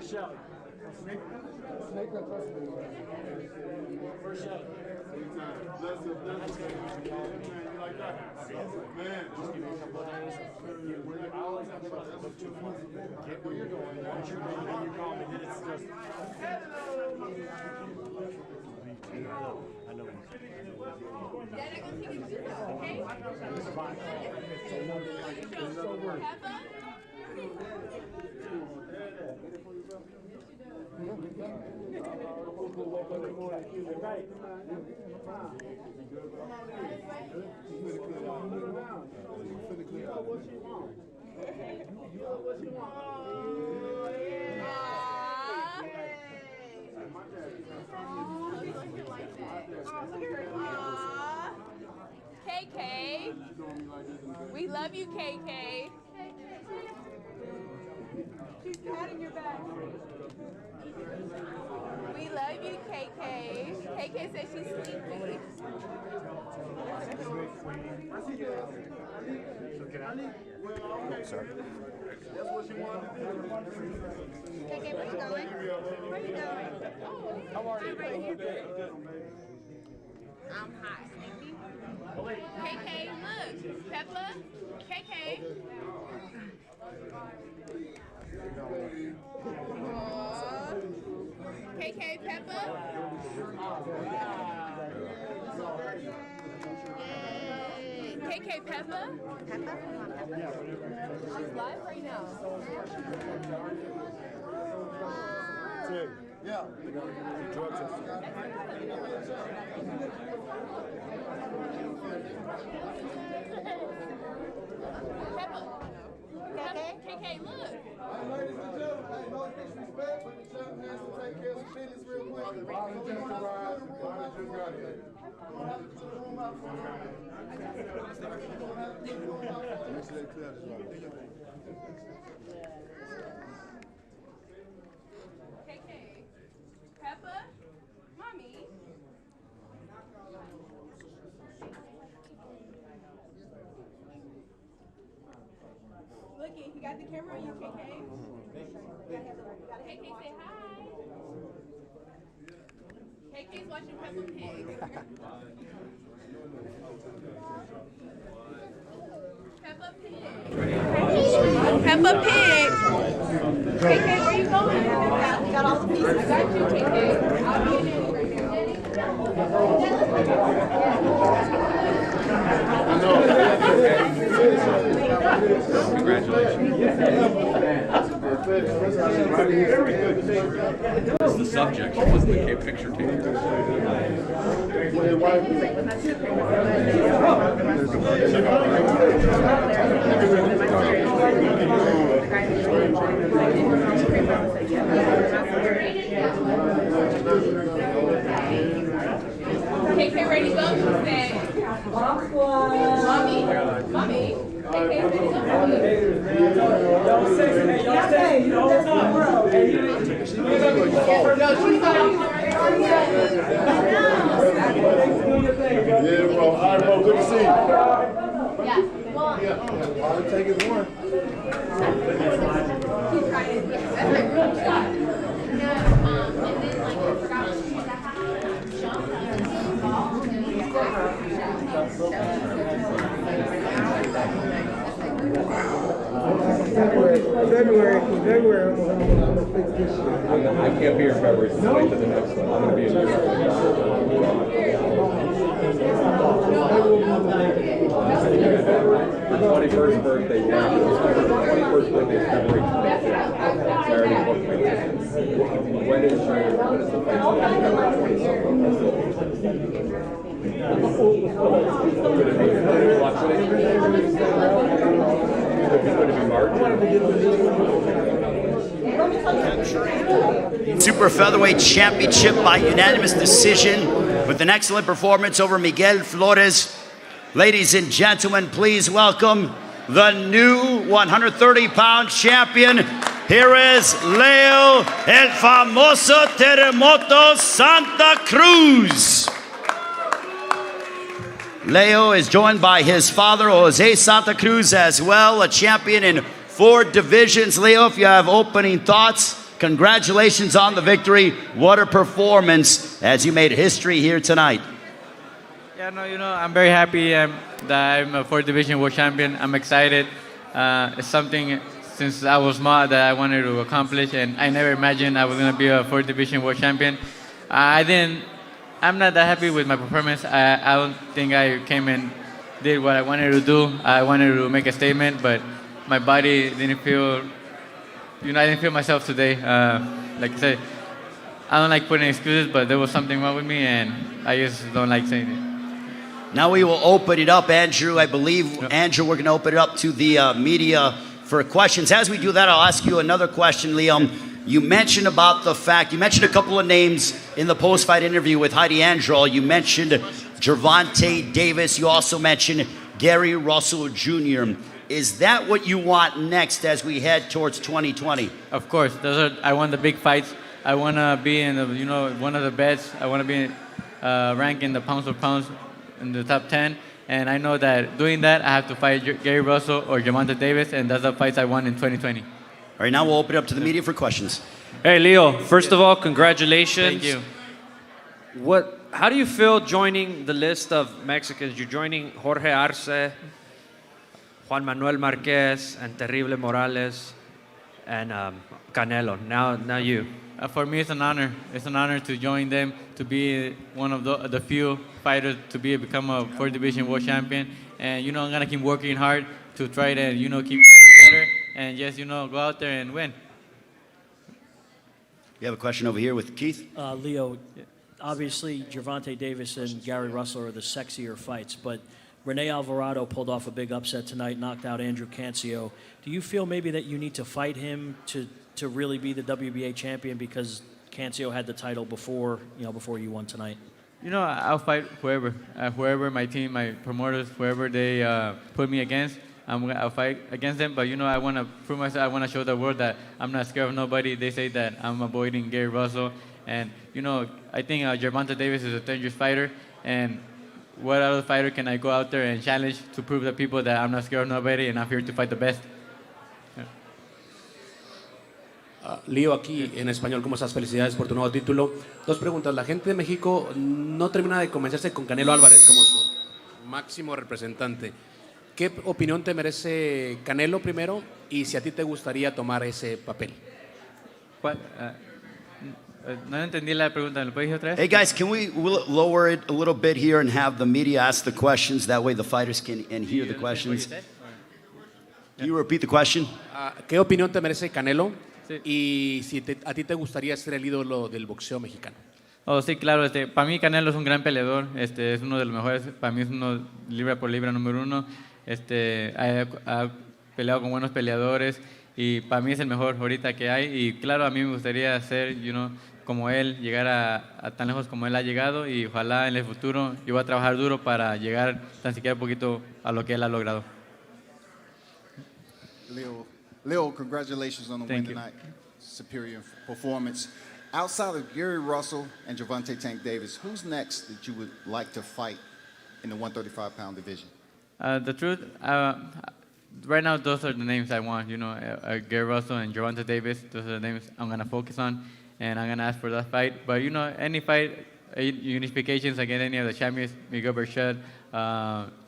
Where's Shelly? Where's Shelly? Bless you, bless you. You like that? Man, Just give me a couple of days. I always have fun. Look too far. Get where you're going. Once you're going, then you're calm. And then it's just. I know. Dad, I'm going to take a visit, okay? It's fine. So we're Peppa? KK, we love you, KK. She's patting your back. We love you, KK. KK says she's sleepy. Sorry. that's what she wanted to do. KK, where you going? Where you going? How are you? Right here. I'm hot. KK, look. Peppa. KK. KK, Peppa. KK, Peppa. She's live right now. Yeah. Drug testing. Peppa. KK, look. Ladies and gentlemen, no disrespect, but the champ has to take care of some business real quick. Just got here. KK. Peppa. Mommy. Looky, you got the camera on you, KK? KK, say hi. KK's watching Peppa Pig. Peppa Pig. Peppa Pig. KK, where you going? Got all the pieces. I got you, KK. I'll be in it right What's the subject? What's the picture taking? KK, ready to go? Say, Mommy. Mommy. KK, ready to go? Y'all say it all the time. No, she's not. Yeah, bro. All right, bro. Good to see you. Yeah. Well, All it takes is one. she's right. That's like real shot. And then, like, I forgot she used to have jump ball, and we February, I'm gonna fix this shit. I can't be here in February, so wait till the next one. I'm going to be in Europe. My 21st birthday, yeah. My 21st birthday is February 25th. Saturday, booked my tickets. When is the fight? February 27th. Super Featherweight Championship by unanimous decision with an excellent performance over Miguel Flores. Ladies and gentlemen, please welcome the new 130-pound champion. Here is Leo El Famoso Terremoto Santa Cruz. Leo is joined by his father, Jose Santa Cruz, as well, a champion in 4 divisions. Leo, if you have opening thoughts, congratulations on the victory. What a performance as you made history here tonight. Yeah, no, I'm very happy that I'm a 4th Division World Champion. I'm excited. It's something since I was small that I wanted to accomplish, and I never imagined I was going to be a 4th Division World Champion. I'm not that happy with my performance. I don't think I came and did what I wanted to do. I wanted to make a statement, but my body didn't feel, I didn't feel myself today. Like I said, I don't like putting excuses, but there was something wrong with me, and I just don't like saying it. Now we will open it up, Andrew. I believe, Andrew, we're going to open it up to the media for questions. As we do that, I'll ask you another question, Liam. You mentioned about the fact, you mentioned a couple of names in the post-fight interview with Heidi Androl. You mentioned Gervonta Davis. You also mentioned Gary Russell Jr. Is that what you want next as we head towards 2020? Of course. I want the big fights. I want to be in one of the best. I want to be ranked in the pounds for pounds in the top 10. And I know that doing that, I have to fight Gary Russell or Gervonta Davis, and that's the fights I want in 2020. All right, now we'll open it up to the media for questions. Hey, Leo, first of all, congratulations. Thank you. How do you feel joining the list of Mexicans? You're joining Jorge Arce, Juan Manuel Marquez, and Terrible Morales, and Canelo. Now you. For me, it's an honor. It's an honor to join them, to be one of the few fighters to become a 4th Division World Champion. And, I'm going to keep working hard to try to, keep getting better and just, go out there and win. You have a question over here with Keith? Leo, obviously Gervonta Davis and Gary Russell are the sexier fights, but Rene Alvarado pulled off a big upset tonight, knocked out Andrew Cancio. Do you feel maybe that you need to fight him to really be the WBA champion because Cancio had the title before you won tonight? I'll fight whoever my team, my promoters, whoever they put me against. I'll fight against them, but I want to prove myself. I want to show the world that I'm not scared of nobody. They say that I'm avoiding Gary Russell, and I think Gervonta Davis is a dangerous fighter. And what other fighter can I go out there and challenge to prove to people that I'm not scared of nobody and I'm here to fight the best? Leo, aquí en español, ¿cómo estás? Felicidades por tu nuevo título. Dos preguntas. La gente de México no termina de convencerse con Canelo Álvarez como su máximo representante. ¿Qué opinión te merece Canelo primero y si a ti te gustaría tomar ese papel? No entendí la pregunta. ¿Lo puedes decir otra vez? Hey guys, can we lower it a little bit here and have the media ask the questions? That way the fighters can hear the questions. Can you repeat the question? ¿Qué opinión te merece Canelo y si a ti te gustaría ser el ídolo del boxeo mexicano? Oh, sí, claro. Para mí Canelo es un gran peleador. Es uno de los mejores. Para mí es uno libra por libra número uno. Ha peleado con buenos peleadores y para mí es el mejor ahorita que hay. Y claro, a mí me gustaría ser, como él, llegar a tan lejos como él ha llegado y ojalá en el futuro yo voy a trabajar duro para llegar tan siquiera un poquito a lo que él ha logrado. Leo, congratulations on the win tonight. Superior performance. Outside of Gary Russell and Gervonta Tank Davis, who's next that you would like to fight in the 135-pound division? The truth, right now those are the names I want. Gary Russell and Gervonta Davis. Those are the names I'm gonna focus on, and I'm gonna ask for that fight. But any fight, unifications against any of the champions, Miguel Berchelt,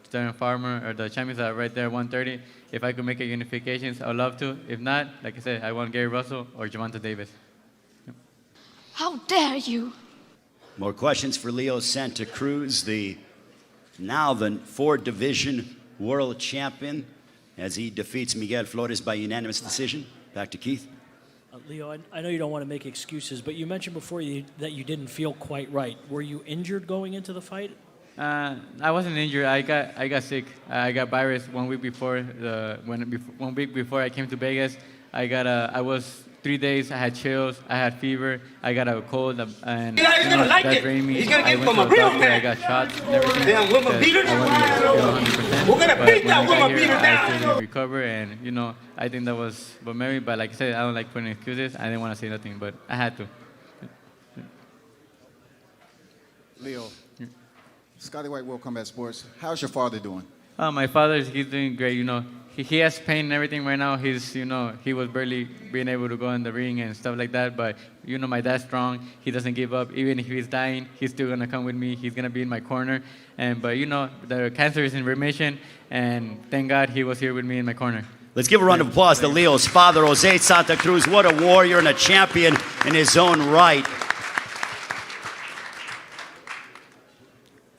Sterling Farmer, or the champions that are right there, 130. If I could make a unifications, I'd love to. If not, like I said, I want Gary Russell or Gervonta Davis. How dare you? More questions for Leo Santa Cruz, now the 4th Division World Champion, as he defeats Miguel Flores by unanimous decision. Back to Keith. Leo, I know you don't want to make excuses, but you mentioned before that you didn't feel quite right. Were you injured going into the fight? I wasn't injured. I got sick. I got virus 1 week before 1 week before I came to Vegas. I was 3 days. I had chills. I had fever. I got a cold, and that drained me. I went to the doctor. I got shots and everything. Damn, we're gonna beat her down. We're gonna beat that woman, beat her down. I didn't recover, and I think that was what made me. But like I said, I don't like putting excuses. I didn't want to say nothing, but I had to. Leo, Scotty White, World Combat Sports. How's your father doing? My father, he's doing great. he has pain and everything right now. He's, he was barely being able to go in the ring and stuff like that. But, my dad's strong. He doesn't give up. Even if he's dying, he's still going to come with me. He's going to be in my corner. But, the cancer is in remission. And thank God he was here with me in my corner. Let's give a round of applause to Leo's father, Jose Santa Cruz. What a warrior and a champion in his own right.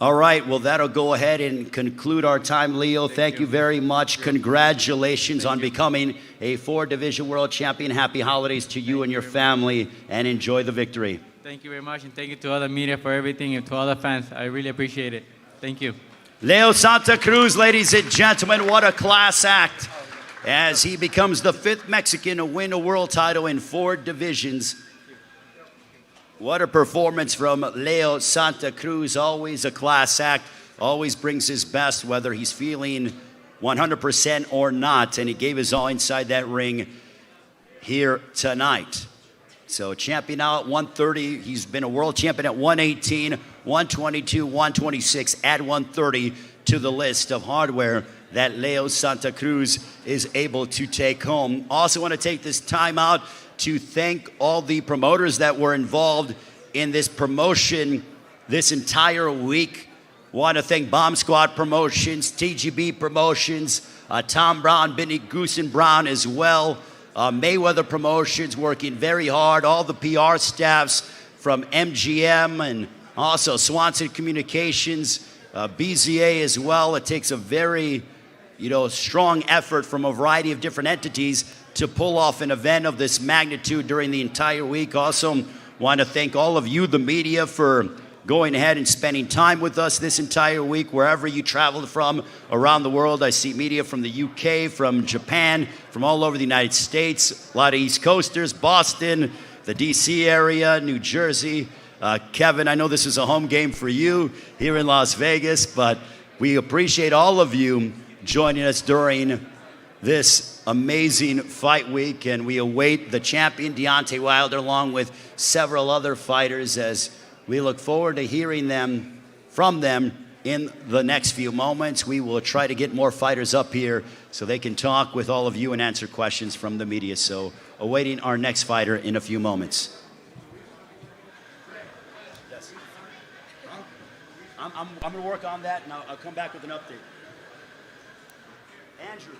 All right, well, that'll go ahead and conclude our time, Leo. Thank you very much. Congratulations on becoming a 4-division world champion. Happy holidays to you and your family, and enjoy the victory. Thank you very much, and thank you to all the media for everything, and to all the fans. I really appreciate it. Thank you. Leo Santa Cruz, ladies and gentlemen, what a class act as he becomes the 5th Mexican to win a world title in 4 divisions. What a performance from Leo Santa Cruz. Always a class act, always brings his best, whether he's feeling 100% or not, and he gave his all inside that ring here tonight. So champion now at 130. He's been a world champion at 118, 122, 126, add 130 to the list of hardware that Leo Santa Cruz is able to take home. Also want to take this time out to thank all the promoters that were involved in this promotion this entire week. Want to thank Bomb Squad Promotions, TGB Promotions, Tom Brown, Benny Goosen Brown as well. Mayweather Promotions working very hard. All the PR staffs from MGM and also Swanson Communications, BZA as well. It takes a very, strong effort from a variety of different entities to pull off an event of this magnitude during the entire week. Also, want to thank all of you, the media, for going ahead and spending time with us this entire week, wherever you traveled from around the world. I see media from the UK, from Japan, from all over the United States, a lot of East Coasters, Boston, the DC area, New Jersey. Kevin, I know this is a home game for you here in Las Vegas, but we appreciate all of you joining us during this amazing fight week, and we await the champion, Deontay Wilder, along with several other fighters, as we look forward to hearing from them in the next few moments. We will try to get more fighters up here so they can talk with all of you and answer questions from the media. So awaiting our next fighter in a few moments. Yes. I'm going to work on that, and I'll come back with an update. Andrew.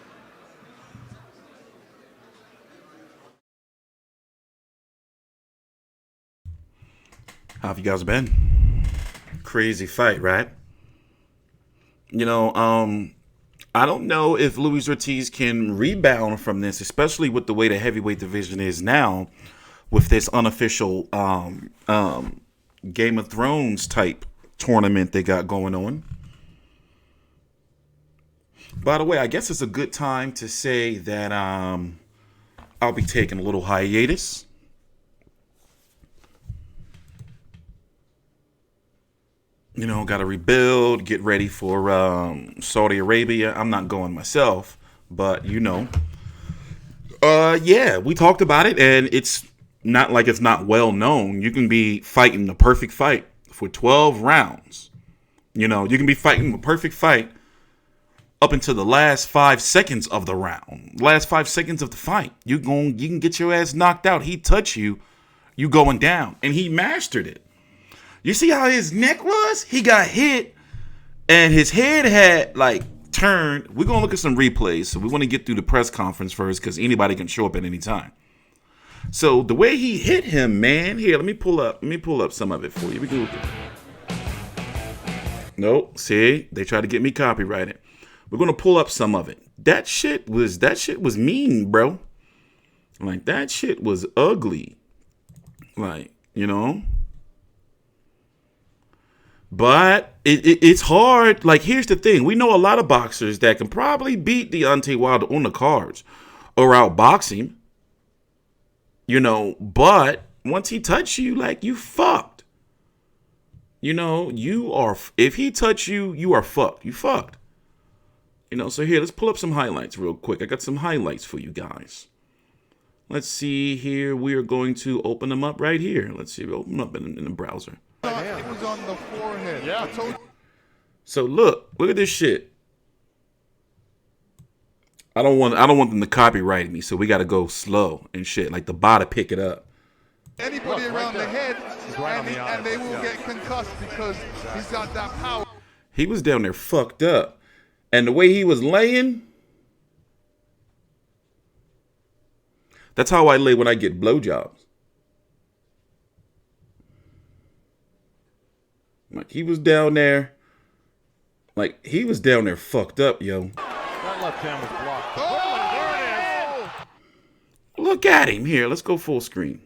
How have you guys been? Crazy fight, right? I don't know if Luis Ortiz can rebound from this, especially with the way the heavyweight division is now, with this unofficial Game of Thrones type tournament they got going on. By the way, I guess it's a good time to say that I'll be taking a little hiatus. Got to rebuild, get ready for Saudi Arabia. I'm not going myself, but yeah, we talked about it, and it's not like it's not well known. You can be fighting the perfect fight for 12 rounds. You can be fighting the perfect fight up until the last 5 seconds of the round, last 5 seconds of the fight. You can get your ass knocked out. He touch you, you going down, and he mastered it. You see how his neck was? He got hit, and his head had, turned. We're going to look at some replays, so we want to get through the press conference first, because anybody can show up at any time. So, the way he hit him, man, here, let me pull up some of it for you. We go. Nope, see? They try to get me copyrighted. We're going to pull up some of it. That shit was mean, bro. That shit was ugly. But it's hard. Here's the thing. We know a lot of boxers that can probably beat Deontay Wilder on the cards or outbox him. But once he touch you, you fucked. You are, if he touch you, you are fucked. You fucked. So here, let's pull up some highlights real quick. I got some highlights for you guys. Let's see here. We are going to open them up right here. Let's see. We'll open them up in the browser. It was on the forehead. Yeah, I told you. So look at this shit. I don't want them to copyright me, so we got to go slow and shit, like the bot to pick it up. Anybody around the head, and they will get concussed because he's got that power. He was down there fucked up, and the way he was laying, that's how I lay when I get blowjobs. Like he was down there, fucked up, yo. That left hand was blocked. Oh! There it is. Look at him here. Let's go full screen.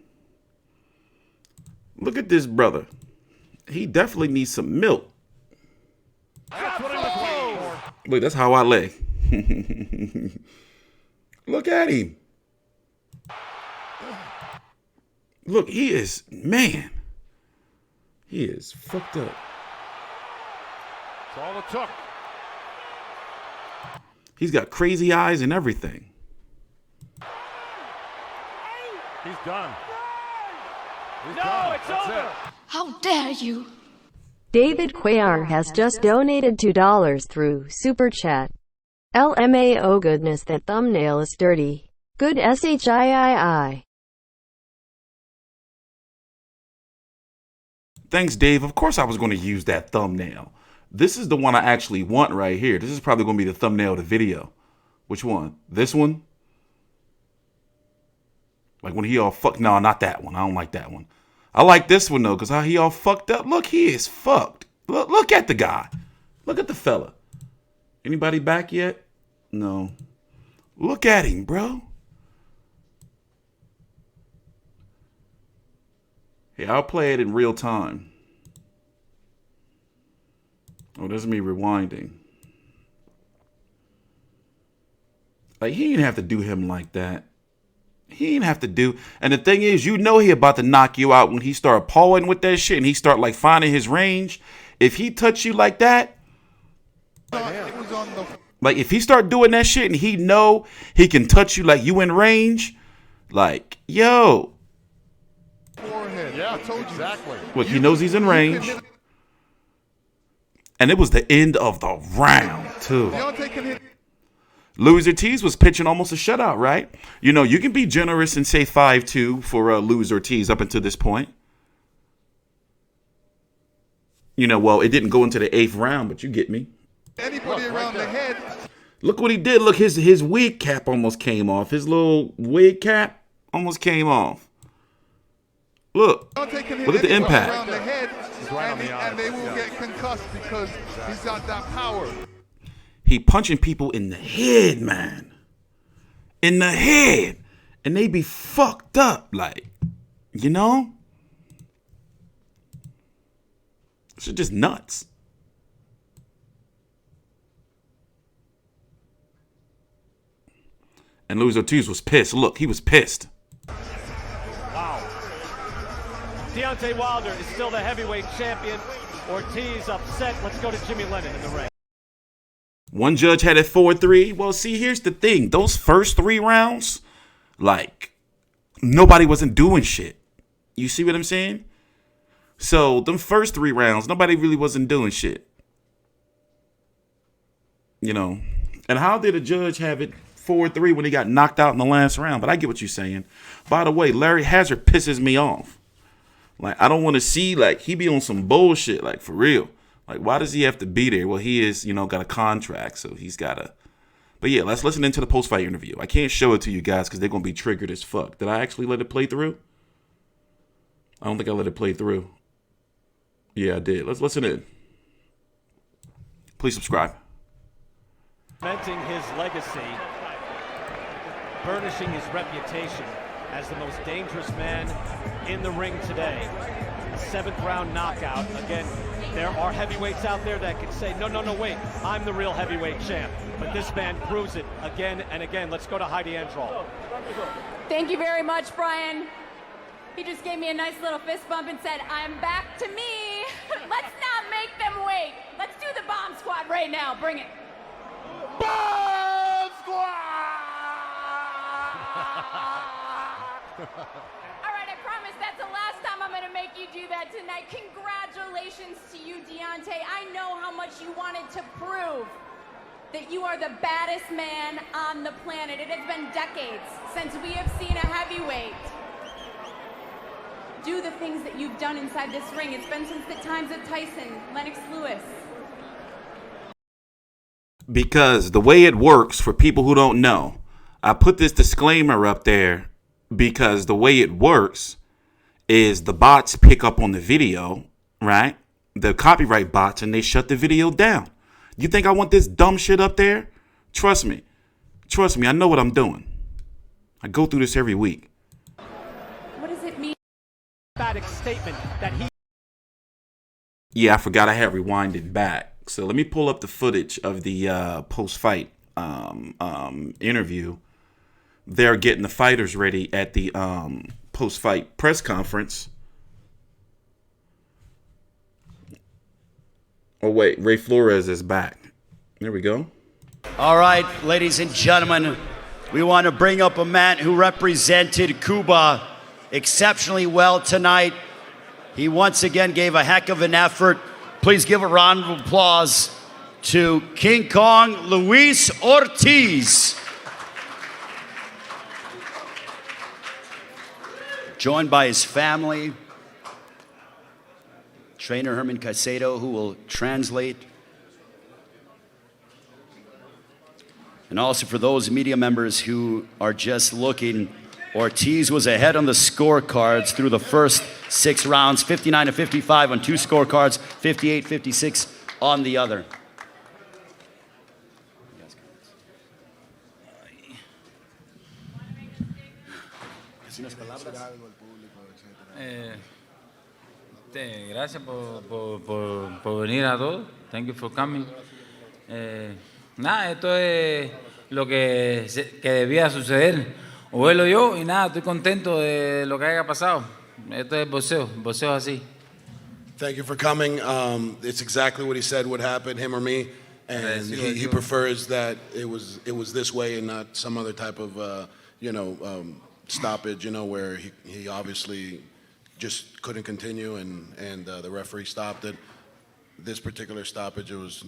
Look at this brother. He definitely needs some milk. That's what I was waiting for. Look, that's how I lay. Look at him. Look, he is fucked up. That's all it took. He's got crazy eyes and everything. He's done. No, it's over. How dare you? David Cuellar has just donated $2 through Super Chat. LMAO goodness, that thumbnail is dirty. Good SHIII. Thanks, Dave. Of course I was going to use that thumbnail. This is the one I actually want right here. This is probably going to be the thumbnail of the video. Which one? This one? Like when he all fucked. No, not that one. I don't like that one. I like this one though, because how he all fucked up. Look, he is fucked. Look at the guy. Look at the fella. Anybody back yet? No. Look at him, bro. Hey, I'll play it in real time. Oh, this is me rewinding. Like, he didn't have to do him like that. He didn't have to do. And the thing is, you know he about to knock you out when he start pawing with that shit and he start like finding his range. If he touch you like that, like if he start doing that shit and he know he can touch you like you in range, like, yo. Yeah, I told you. Exactly. Look, he knows he's in range. And it was the end of the round, too. Luis Ortiz was pitching almost a shutout, right? You know, you can be generous and say 5-2 for Luis Ortiz up until this point. You know, well, it didn't go into the 8th round, but you get me. Anybody around the head. Look what he did. Look, his wig cap almost came off. His little wig cap almost came off. Look at the impact. Around the head, and they will get concussed because he's got that power. He punching people in the head, man. In the head. And they be fucked up, like, you know? It's just nuts. And Luis Ortiz was pissed. Look, he was pissed. Wow. Deontay Wilder is still the heavyweight champion. Ortiz upset. Let's go to Jimmy Lennon in the ring. One judge had it 4-3. Well, see, here's the thing. Those first 3 rounds, like, nobody wasn't doing shit. You see what I'm saying? So, them first 3 rounds, nobody really wasn't doing shit. You know? And how did a judge have it 4-3 when he got knocked out in the last round? But I get what you're saying. By the way, Larry Hazard pisses me off. Like, I don't want to see, like, he be on some bullshit, like, for real. Like, why does he have to be there? Well, he is, you know, got a contract, so he's got to. But yeah, let's listen into the post-fight interview. I can't show it to you guys because they're going to be triggered as fuck. Did I actually let it play through? I don't think I let it play through. Yeah, I did. Let's listen in. Please subscribe. Cementing his legacy, burnishing his reputation as the most dangerous man in the ring today. A 7th round knockout. Again, there are heavyweights out there that can say, no, wait, I'm the real heavyweight champ. But this man proves it again and again. Let's go to Heidi Androl. Thank you very much, Brian. He just gave me a nice little fist bump and said, I'm back to me. Let's not make them wait. Let's do the bomb squad right now. Bring it. Bomb squad! All right, I promise that's the last time I'm going to make you do that tonight. Congratulations to you, Deontay. I know how much you wanted to prove that you are the baddest man on the planet. It has been decades since we have seen a heavyweight do the things that you've done inside this ring. It's been since the times of Tyson, Lennox Lewis. Because the way it works, for people who don't know, I put this disclaimer up there because the way it works is the bots pick up on the video, right? The copyright bots, and they shut the video down. You think I want this dumb shit up there? Trust me. Trust me, I know what I'm doing. I go through this every week. What does it mean? Emphatic statement that he. Yeah, I forgot I had rewinded back. So let me pull up the footage of the post-fight interview. They're getting the fighters ready at the post-fight press conference. Oh, wait. Ray Flores is back. There we go. All right, ladies and gentlemen, we want to bring up a man who represented Cuba exceptionally well tonight. He once again gave a heck of an effort. Please give a round of applause to King Kong Luis Ortiz. Joined by his family, trainer Herman Caicedo, who will translate. And also for those media members who are just looking, Ortiz was ahead on the scorecards through the first 6 rounds, 59-55 on 2 scorecards, 58-56 on the other. Gracias por venir a todos. Thank you for coming. Nada, esto es lo que debía suceder. O él o yo, y nada, estoy contento de lo que haya pasado. Esto es boxeo así. Thank you for coming. It's exactly what he said would happen, him or me, and he prefers that it was this way and not some other type of stoppage, where he obviously just couldn't continue and the referee stopped it. This particular stoppage, it was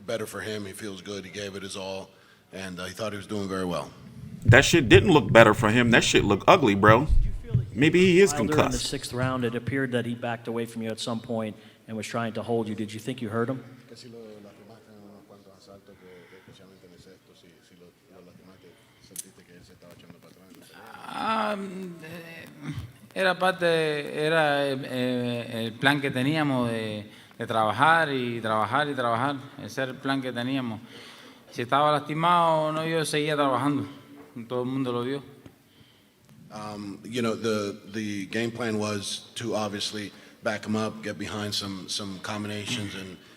better for him. He feels good. He gave it his all, and he thought he was doing very well. That shit didn't look better for him. That shit looked ugly, bro. Maybe he is Wilder concussed. in the 6th round, it appeared that he backed away from you at some point and was trying to hold you. Did you think you hurt him? Era el plan que teníamos de trabajar y trabajar y trabajar. Ese era el plan que teníamos. Si estaba lastimado o no, yo seguía trabajando. Todo el mundo lo vio. The game plan was to obviously back him up, get behind some combinations,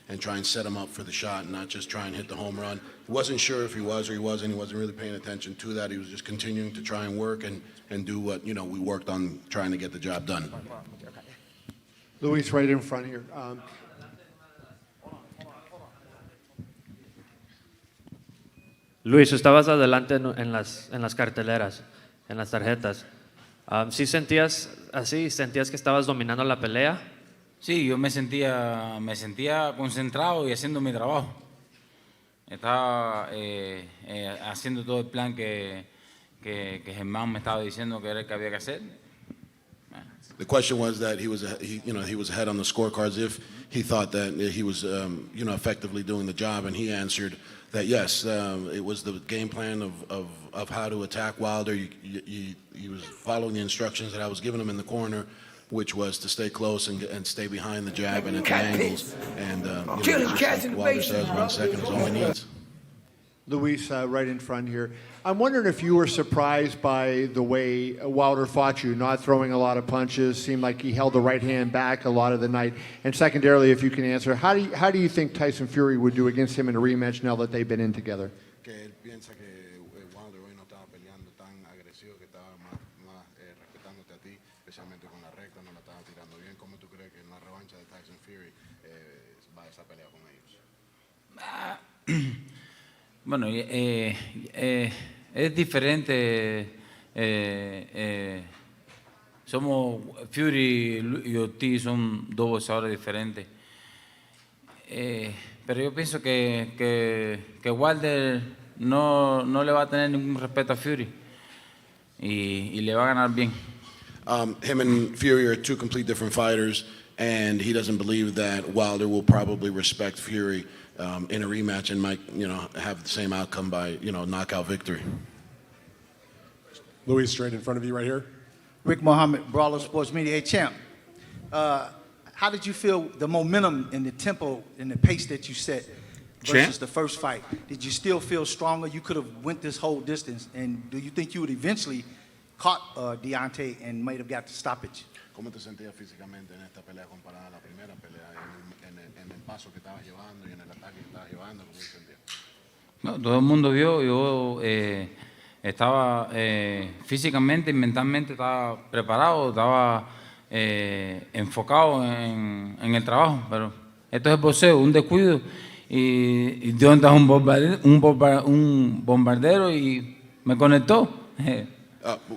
and try and set him up for the shot, and not just try and hit the home run. He wasn't sure if he was or he wasn't. He wasn't really paying attention to that. He was just continuing to try and work and do what we worked on, trying to get the job done. Luis, right in front here. Luis, estabas adelante en las carteleras, en las tarjetas. ¿Sí sentías así? ¿Sentías que estabas dominando la pelea? Sí, yo me sentía concentrado y haciendo mi trabajo. Estaba haciendo todo el plan que Germán me estaba diciendo que era el que había que hacer. The question was that he was ahead on the scorecards if he thought that he was effectively doing the job, and he answered that yes, it was the game plan of how to attack Wilder. He was following the instructions that I was giving him in the corner, which was to stay close and stay behind the jab and at the angles. And like Wilder says, 1 second is all he needs. Luis, right in front here. I'm wondering if you were surprised by the way Wilder fought you, not throwing a lot of punches, seemed like he held the right hand back a lot of the night. And secondarily, if you can answer, how do you think Tyson Fury would do against him in a rematch now that they've been in together? Que él piensa que Wilder hoy no estaba peleando tan agresivo, que estaba más respetándote a ti, especialmente con la recta, no la estaba tirando bien. ¿Cómo tú crees que en la revancha de Tyson Fury va esa pelea con ellos? Bueno, es diferente. Somos Fury y Ortiz son dos boxeadores diferentes. pero yo pienso que Wilder no le va a tener ningún respeto a Fury y le va a ganar bien. Him and Fury are two complete different fighters, and he doesn't believe that Wilder will probably respect Fury in a rematch and might, have the same outcome by, knockout victory. Luis, straight in front of you right here. Rick Mohammed, Brawler Sports Media. Hey, champ, how did you feel the momentum and the tempo and the pace that you set versus the first fight? Did you still feel stronger? You could have went this whole distance, and do you think you would eventually caught Deontay and might have got the stoppage? ¿Cómo te sentías físicamente en esta pelea comparada a la primera pelea, en el paso que estabas llevando y en el ataque que estabas llevando? ¿Cómo te sentías? No, todo el mundo vio, yo estaba físicamente y mentalmente estaba preparado, estaba enfocado en el trabajo, pero esto es el boxeo, un descuido y Deontay es un bombardero y me conectó.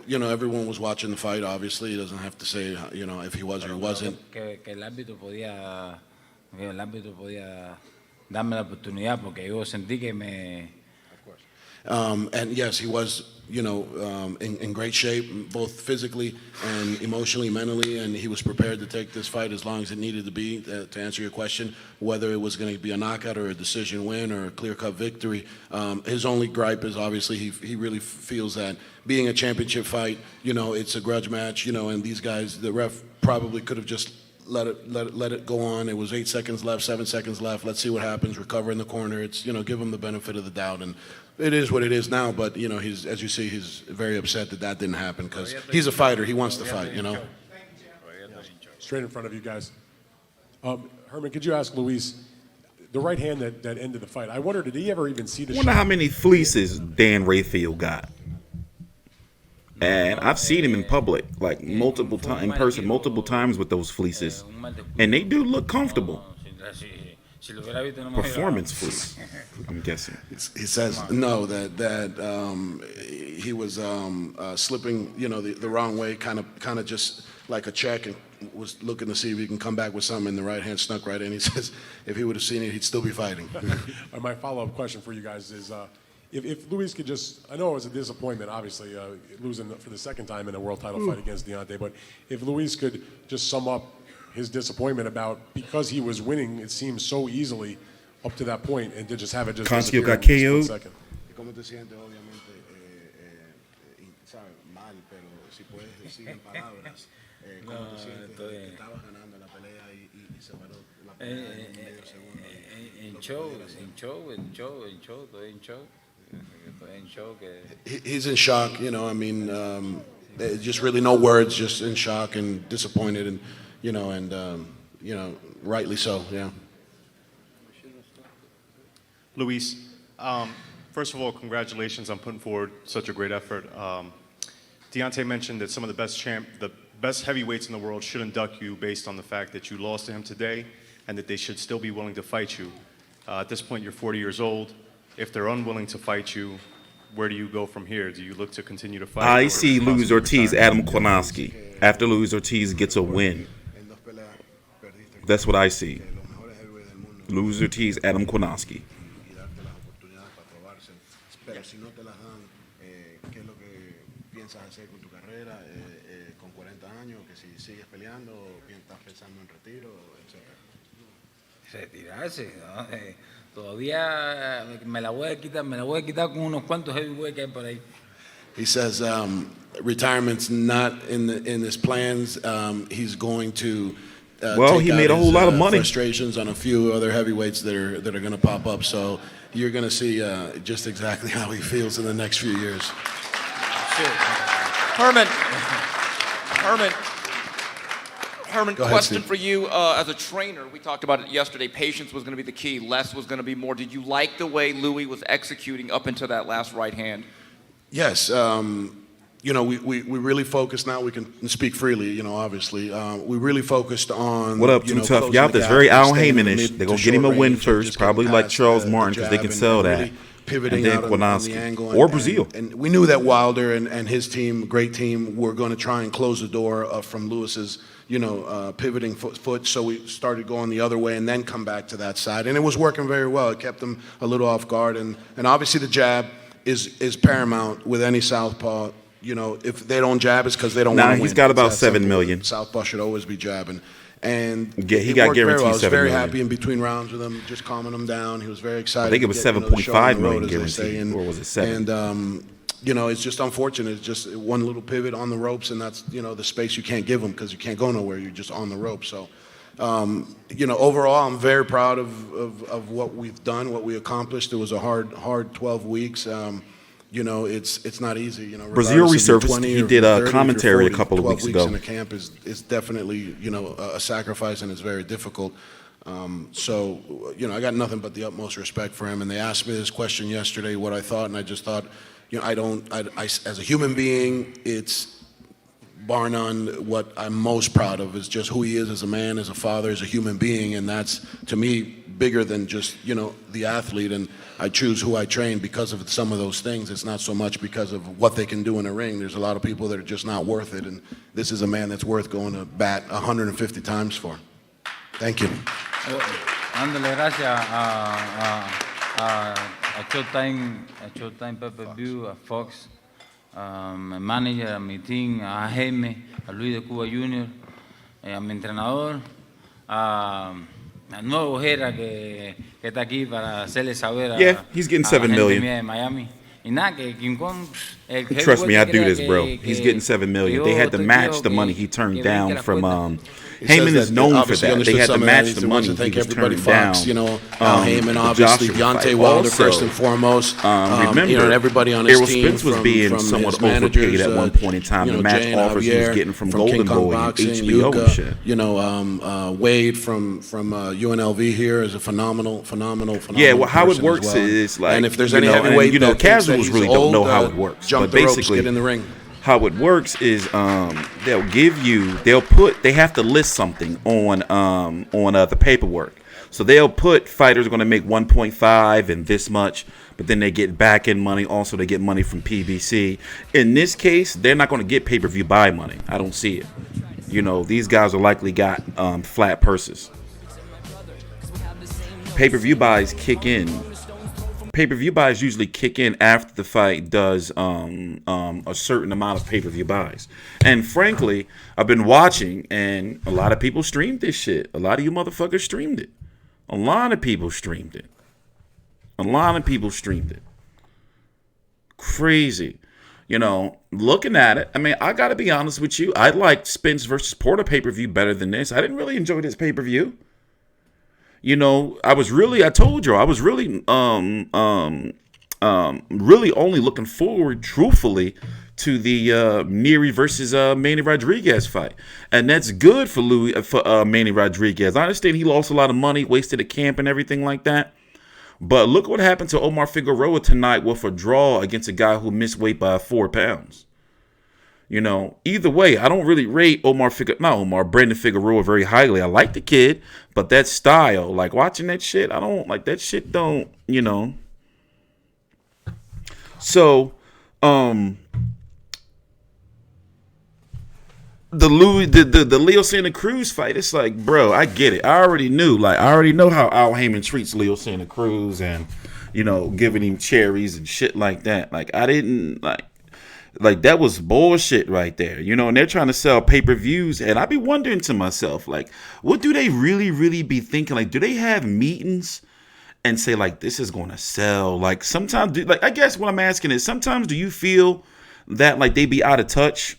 Everyone was watching the fight, obviously. He doesn't have to say, if he was or he wasn't. Que el árbitro podía darme la oportunidad porque yo sentí que me... And yes, he was, in great shape, both physically and emotionally, mentally, and he was prepared to take this fight as long as it needed to be, to answer your question, whether it was going to be a knockout or a decision win or a clear-cut victory. His only gripe is obviously he really feels that being a championship fight, it's a grudge match, and these guys, the ref probably could have just let it go on. It was 8 seconds left, 7 seconds left. Let's see what happens. Recover in the corner. It's, give him the benefit of the doubt. And it is what it is now, but, he's, as you see, he's very upset that didn't happen because he's a fighter. He wants to fight, Straight in front of you guys. Herman, could you ask Luis, the right hand that ended the fight, I wonder, did he ever even see the I wonder shot? how many fleeces Dan Rayfield got. And I've seen him in public, like multiple times, in person, multiple times with those fleeces. And they do look comfortable. Performance fleece, I'm guessing. He says no, that he was slipping, the wrong way, kind of just like a check, and was looking to see if he can come back with something, and the right hand snuck right in. He says if he would have seen it, he'd still be fighting. My follow-up question for you guys is, if Luis could just, I know it was a disappointment, obviously, losing for the second time in a world title fight against Deontay, but if Luis could just sum up his disappointment about, because he was winning, it seems so easily up to that point, and to just have it just Concio disappear got in a split KO'd. second. ¿Cómo te sientes, obviamente, sabes, mal, pero si puedes decir en palabras, ¿cómo te sientes? Estabas ganando la pelea y se paró la pelea en medio segundo. En show. He's in shock, just really no words, just in shock and disappointed, and rightly so, yeah. Luis, first of all, congratulations on putting forward such a great effort. Deontay mentioned that some of the best heavyweights in the world should induct you based on the fact that you lost to him today, and that they should still be willing to fight you. At this point, you're 40 years old. If they're unwilling to fight you, where do you go from here? Do you look to continue to fight? I see Luis Ortiz, Adam Kownacki, after Luis Ortiz gets a win. That's what I see. Luis Ortiz, Adam Kownacki. Pero si no te las dan, ¿qué es lo que piensas hacer con tu carrera con 40 años? Que si sigues peleando, estás pensando en retiro, etc. Retirarse, ¿no? Todavía me la voy a quitar con unos cuantos heavyweights que hay por ahí. He says retirement's not in his plans. He's going to well, he made a whole lot of money. Frustrations on a few other heavyweights that are going to pop up. So you're going to see just exactly how he feels in the next few years. Herman, Go ahead, question Steve. for you as a trainer. We talked about it yesterday. Patience was going to be the key. Less was going to be more. Did you like the way Louis was executing up into that last right hand? Yes. We really focused now. We can speak freely, obviously. We really focused on. What up, Too Tough? closing Y'all, the that's gap, very Al staying in the Heymanish. mid They're to going to get him a short win range, first, just probably getting like past Charles the Martin, because they jab can and sell that. really pivoting then out on Kwanowski. the angle. Or Brazil. And we knew that Wilder and his team, great team, were going to try and close the door from Lewis's, pivoting foot. So we started going the other way and then come back to that side. And it was working very well. It kept him a little off guard. And obviously the jab is paramount with any southpaw. If they don't jab, it's because they don't want to win. He's got about It's that 7 simple. million. Southpaw should always be jabbing. And He it got worked very guaranteed well. I was 7 very million. happy in between rounds with him, just calming him down. He was very excited. I think it was to get, the show on 7.5 the million road, as they say. guaranteed, or was it 7? And it's just unfortunate. It's just one little pivot on the ropes, and that's the space you can't give them because you can't go nowhere. You're just on the rope. So, overall, I'm very proud of what we've done, what we accomplished. It was a hard 12 weeks. It's not easy. Brazil regardless if you're resurfaced. 20 He or did 30, a if commentary you're a couple of 12 weeks weeks ago. in the camp is definitely a sacrifice, and it's very difficult. So I got nothing but the utmost respect for him. And they asked me this question yesterday, what I thought, and I just thought, I as a human being, it's bar none what I'm most proud of is just who he is as a man, as a father, as a human being, and that's to me bigger than just the athlete. And I choose who I train because of some of those things. It's not so much because of what they can do in a ring. There's a lot of people that are just not worth it, and this is a man that's worth going to bat 150 times for. Thank you. Dándole gracias a Showtime Pay-Per-View, a Fox, a mi manager, a mi team, a Jaime, a Luis de Cuba Jr., a mi entrenador, al nuevo Ojera que está aquí para hacerle saber a he's getting a 7 la gente million. mía de Miami. Y nada, que King Kong, el que Trust me, I crea do this, bro. que- He's que- getting 7 million. que They yo had to estoy match viejo the que- money he turned que down brinque las from. puertas. He Heyman says is known for obviously that. They understood had to some of that. match He the wants money to he thank was everybody, turned Fox, down. Al Heyman, the obviously, Joshua Deontay fight. Wilder, Also, first and foremost. remember, Everybody on his Errol team, Spence was being from somewhat his managers, overpaid at one point in time. The match Jay and offers he was Javier getting from King Golden Kong Boy and Boxing, HBO and Yuka, shit. Wade from UNLV here is a phenomenal. Yeah, well, how it person as works well. is like, and if there's you any know, heavyweight, and, that thinks that casuals he's really old, don't know how it works. jump But the ropes, basically, get in the ring. how it works is they have to list something on the paperwork. So they'll put fighters are going to make 1.5 and this much, but then they get back end money. Also, they get money from PBC. In this case, they're not going to get pay-per-view buy money. I don't see it. These guys are likely got flat purses. Pay-per-view buys kick in. Pay-per-view buys usually kick in after the fight does a certain amount of pay-per-view buys. And frankly, I've been watching, and a lot of people streamed this shit. A lot of you motherfuckers streamed it. A lot of people streamed it. Crazy. Looking at it, I mean, I got to be honest with you. I liked Spence versus Porter pay-per-view better than this. I didn't really enjoy this pay-per-view. I told you, I was really only looking forward, truthfully, to the Neary versus Manny Rodriguez fight. And that's good for Manny Rodriguez. I understand he lost a lot of money, wasted a camp and everything like that. But look what happened to Omar Figueroa tonight with a draw against a guy who missed weight by 4 pounds. Either way, I don't really rate Brandon Figueroa very highly. I like the kid, but that style, like watching that shit, I don't like that shit. So, the Leo Santa Cruz fight, it's like, bro, I get it. I already know how Al Heyman treats Leo Santa Cruz and, giving him cherries and shit like that. Like, I didn't, like that was bullshit right there, and they're trying to sell pay-per-views, and I be wondering to myself, like, what do they really be thinking? Like, do they have meetings and say, like, this is going to sell? Like, sometimes, I guess what I'm asking is, sometimes do you feel that, like, they be out of touch?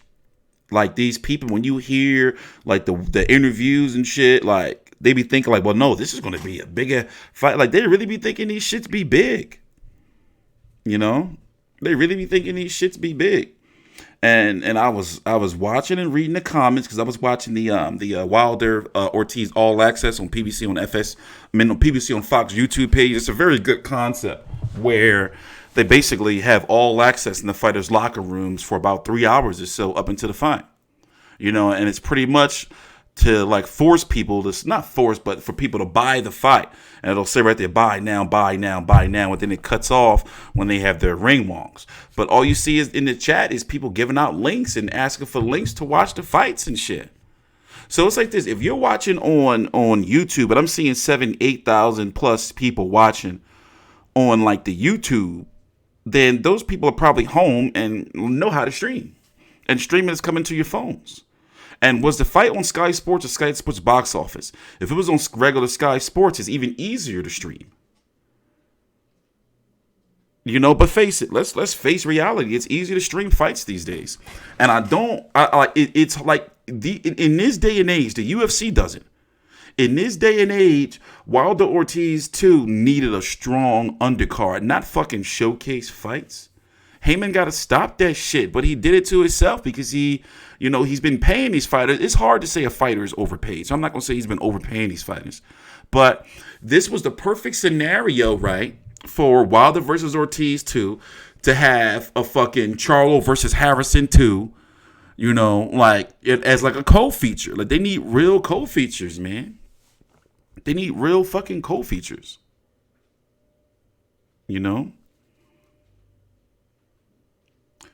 Like, these people, when you hear, like, the interviews and shit, like, they be thinking, like, well, no, this is going to be a bigger fight. Like, they really be thinking these shits be big. They really be thinking these shits be big. And I was watching and reading the comments because I was watching the Wilder Ortiz All Access on PBC on PBC on Fox YouTube page. It's a very good concept where they basically have all access in the fighters' locker rooms for about 3 hours or so up into the fight. And it's pretty much to like force people to, not force, but for people to buy the fight. And it'll say right there, buy now, buy now, buy now. And then it cuts off when they have their ring walks. But all you see is in the chat is people giving out links and asking for links to watch the fights and shit. So it's like this. If you're watching on YouTube, and I'm seeing 8,000 plus people watching on like the YouTube, then those people are probably home and know how to stream. And streaming is coming to your phones. And was the fight on Sky Sports or Sky Sports Box Office? If it was on regular Sky Sports, it's even easier to stream. You know, but face it. Let's face reality. It's easy to stream fights these days. And it's like in this day and age, the UFC does it. In this day and age, Wilder Ortiz 2 needed a strong undercard, not fucking showcase fights. Heyman got to stop that shit, but he did it to himself because he's been paying these fighters. It's hard to say a fighter is overpaid, so I'm not going to say he's been overpaying these fighters. But this was the perfect scenario, right, for Wilder versus Ortiz 2 to have a fucking Charlo versus Harrison 2, as like a co-feature. Like, they need real co-features, man. They need real fucking co-features.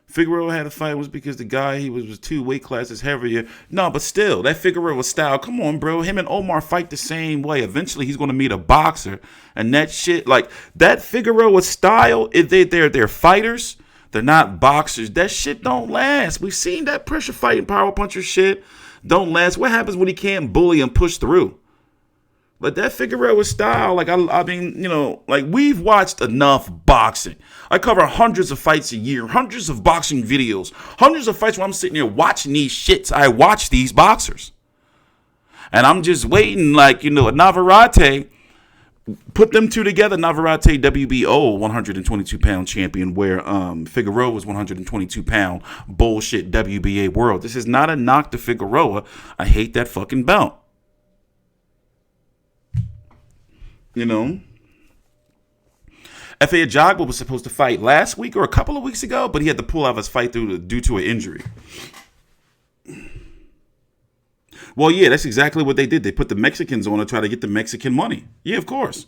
Figueroa had a fight was because the guy he was 2 weight classes heavier. No, but still, that Figueroa style, come on, bro. Him and Omar fight the same way. Eventually, he's going to meet a boxer. And that shit, like, that Figueroa style, they're fighters. They're not boxers. That shit don't last. We've seen that pressure fighting power puncher shit don't last. What happens when he can't bully and push through? But that Figueroa style, we've watched enough boxing. I cover hundreds of fights a year, hundreds of boxing videos, hundreds of fights where I'm sitting here watching these shits. I watch these boxers. And I'm just waiting, a Navarrete, put them two together. Navarrete, WBO, 122-pound champion, where Figueroa was 122-pound bullshit WBA world. This is not a knock to Figueroa. I hate that fucking belt. F.A. Ajagba was supposed to fight last week or a couple of weeks ago, but he had to pull out of his fight due to an injury. Well, yeah, that's exactly what they did. They put the Mexicans on to try to get the Mexican money. Yeah, of course.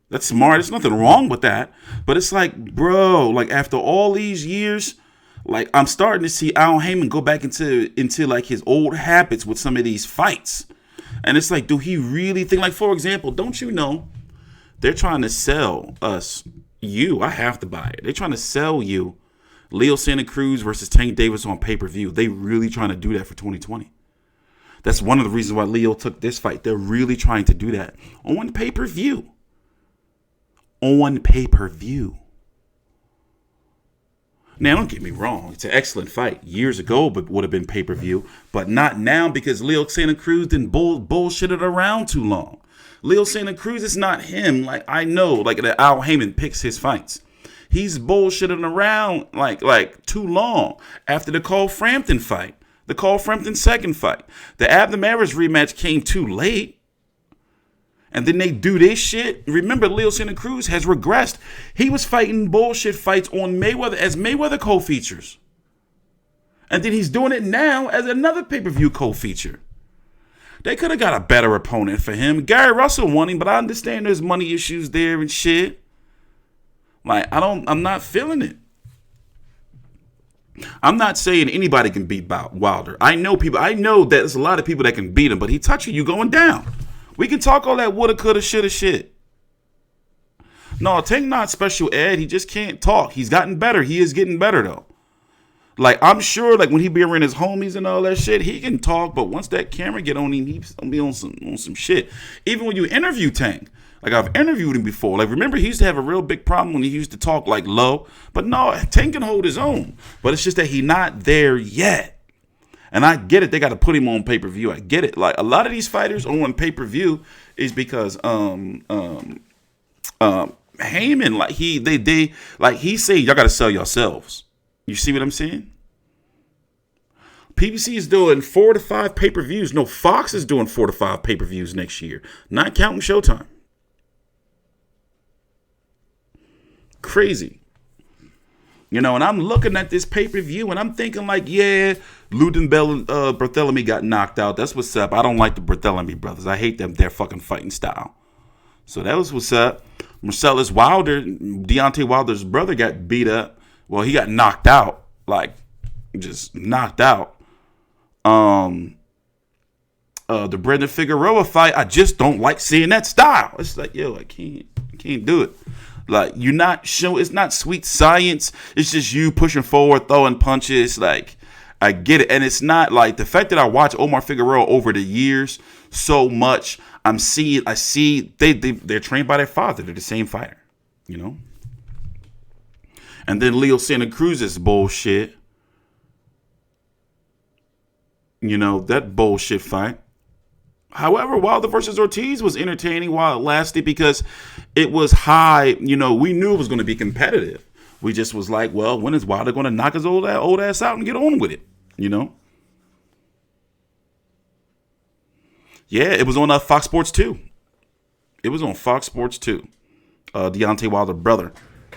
That's smart. There's nothing wrong with that. But it's like, bro, after all these years, I'm starting to see Al Heyman go back into his old habits with some of these fights. And it's like, do he really think, for example, don't you know, they're trying to sell us, I have to buy it. They're trying to sell you Leo Santa Cruz versus Tank Davis on pay-per-view. They really trying to do that for 2020. That's one of the reasons why Leo took this fight. They're really trying to do that on pay-per-view. On pay-per-view. Now, don't get me wrong. It's an excellent fight. Years ago, but would have been pay-per-view. But not now because Leo Santa Cruz didn't bullshitted around too long. Leo Santa Cruz is not him. I know, that Al Heyman picks his fights. He's bullshitting around too long. After the Cole Frampton fight, the Cole Frampton second fight, the Abner Maris rematch came too late. And then they do this shit. Remember, Leo Santa Cruz has regressed. He was fighting bullshit fights on Mayweather as Mayweather co-features. And then he's doing it now as another pay-per-view co-feature. They could have got a better opponent for him. Gary Russell won him, but I understand there's money issues there and shit. I'm not feeling it. I'm not saying anybody can beat Wilder. I know that there's a lot of people that can beat him, but he touching you going down. We can talk all that woulda, coulda, shoulda shit. No, Tank not special ed. He just can't talk. He's gotten better. He is getting better, though. I'm sure, when he be around his homies and all that shit, he can talk. But once that camera get on him, he's gonna be on some shit. Even when you interview Tank, I've interviewed him before. Remember, he used to have a real big problem when he used to talk low. But no, Tank can hold his own. But it's just that he not there yet. And I get it. They got to put him on pay-per-view. I get it. A lot of these fighters on pay-per-view is because Heyman, he say y'all got to sell yourselves. You see what I'm saying? PBC is doing 4 to 5 pay-per-views. No, Fox is doing 4 to 5 pay-per-views next year. Not counting Showtime. Crazy. You know, and I'm looking at this pay-per-view and I'm thinking like, yeah, Barthélemy got knocked out. That's what's up. I don't like the Barthélemy brothers. I hate them, their fucking fighting style. So that was what's up. Marcellus Wilder, Deontay Wilder's brother, got beat up. Well, he got knocked out. Like, just knocked out. The Brendan Figueroa fight, I just don't like seeing that style. It's like, yo, I can't do it. Like, you're not showing, it's not sweet science. It's just you pushing forward, throwing punches. Like, I get it. And it's not like the fact that I watch Omar Figueroa over the years so much. I see they're trained by their father. They're the same fighter, you know? And then Leo Santa Cruz's bullshit. You know, that bullshit fight. However, Wilder versus Ortiz was entertaining while it lasted because it was high. You know, we knew it was going to be competitive. We just was like, well, when is Wilder going to knock his old ass out and get on with it? You know? Yeah, it was on Fox Sports 2. It was on Fox Sports 2. Deontay Wilder brother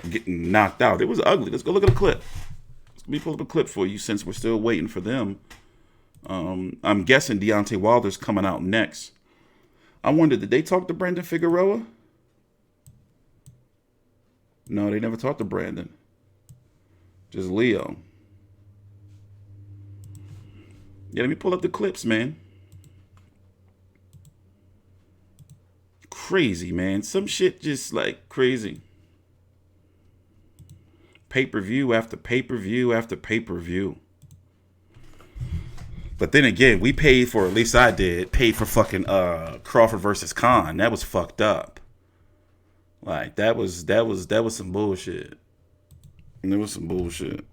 getting knocked out. It was ugly. Let's go look at a clip. Let me pull up a clip for you since we're still waiting for them. I'm guessing Deontay Wilder's coming out next. I wonder, did they talk to Brendan Figueroa? No, they never talked to Brandon. Just Leo. Yeah, let me pull up the clips, man. Crazy, man. Some shit just like crazy. Pay-per-view after pay-per-view after pay-per-view. But then again, we paid for, at least I did, paid for fucking Crawford versus Khan. That was fucked up. Like that was some bullshit. There was some bullshit.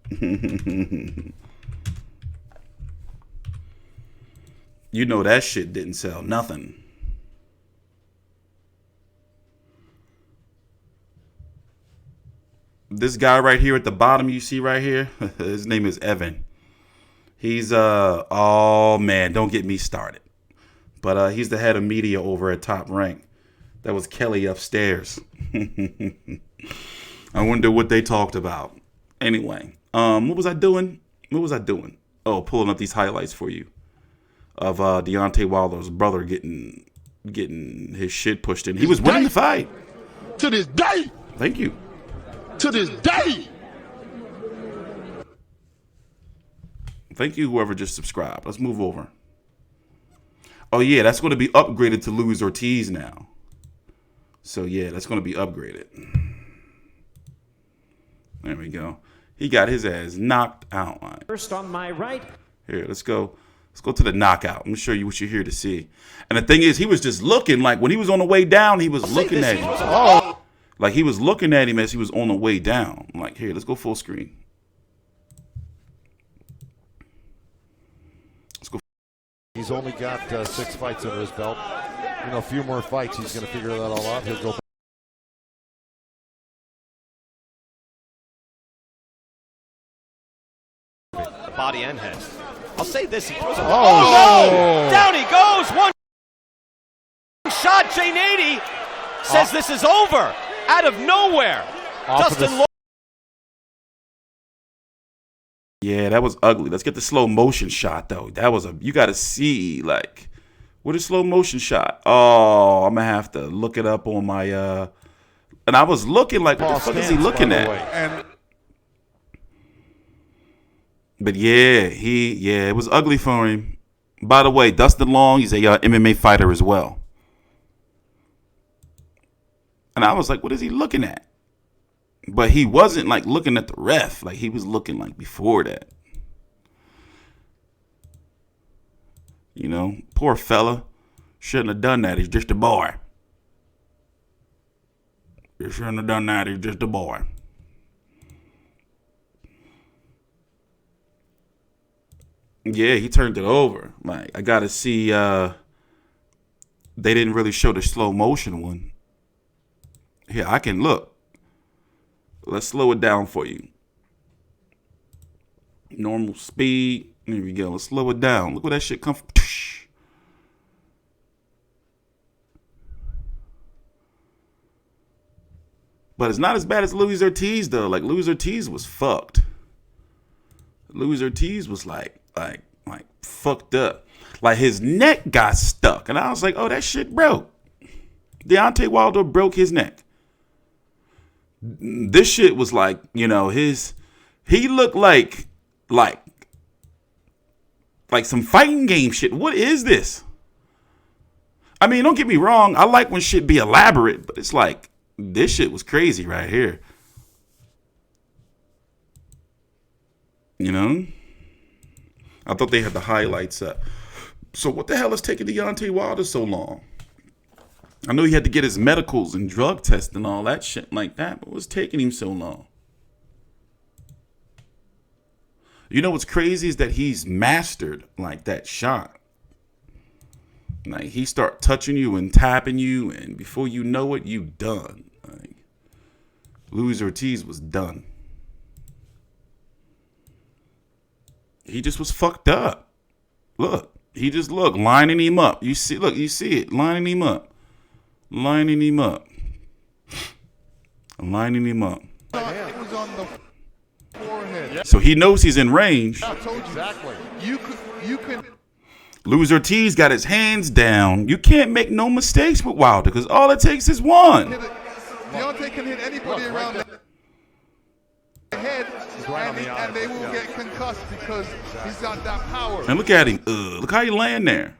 You know that shit didn't sell nothing. This guy right here at the bottom, you see right here, his name is Evan. He's oh man, don't get me started. But he's the head of media over at Top Rank. That was Kelly upstairs. I wonder what they talked about. Anyway, what was I doing? Oh, pulling up these highlights for you of Deontay Wilder's brother getting his shit pushed in. He was winning the fight. To this day. Thank you. To this day. Thank you, whoever just subscribed. Let's move over. Oh, yeah, that's going to be upgraded to Luis Ortiz now. So, yeah, that's going to be upgraded. There we go. He got his ass knocked out. First on my right. Here, let's go. Let's go to the knockout. Let me show you what you're here to see. And the thing is, he was just looking. Like, when he was on the way down, he was looking at him. Oh. Like, he was looking at him as he was on the way down. I'm like, here, let's go full screen. He's only got 6 fights under his belt. You know, a few more fights, he's going to figure that all out. He'll go back. Body and head. I'll say this. He throws a no! Down he goes. One shot. Jay Nady says this is over. Out of nowhere. Dustin Yeah, that was ugly. Let's get the slow motion shot though. That was you got to see like what a slow motion shot. Oh, I'm gonna have to look it up on my and I was looking like what the fuck is he looking at? But yeah, it was ugly for him. By the way, Dustin Long, he's a MMA fighter as well. And I was like, what is he looking at? But he wasn't like looking at the ref. Like he was looking like before that. You know, poor fella. Shouldn't have done that. He's just a boy. You shouldn't have done that. He's just a boy. Yeah, he turned it over. Like, I got to see. They didn't really show the slow motion one. Here, I can look. Let's slow it down for you. Normal speed. There we go. Let's slow it down. Look where that shit come from. But it's not as bad as Luis Ortiz, though. Like, Luis Ortiz was fucked. Luis Ortiz was like fucked up. Like, his neck got stuck. And I was like, oh, that shit broke. Deontay Wilder broke his neck. This shit was like, he looked like some fighting game shit. What is this? I mean, don't get me wrong. I like when shit be elaborate, but it's like, this shit was crazy right here. I thought they had the highlights up. So what the hell is taking Deontay Wilder so long? I know he had to get his medicals and drug tests and all that shit like that, but what's taking him so long? You know what's crazy is that he's mastered like that shot. Like, he start touching you and tapping you, and before you know it, you done. Like, Luis Ortiz was done. He just was fucked up. Look, lining him up. You see it, lining him up. Lining him up. Lining him up. It was on the forehead. So he knows he's in range. I told you. Exactly. You could. Luis Ortiz got his hands down. You can't make no mistakes with Wilder because all it takes is one. Deontay can hit anybody around the head, and they will get concussed because he's got that power. And look at him. Look how he laying there.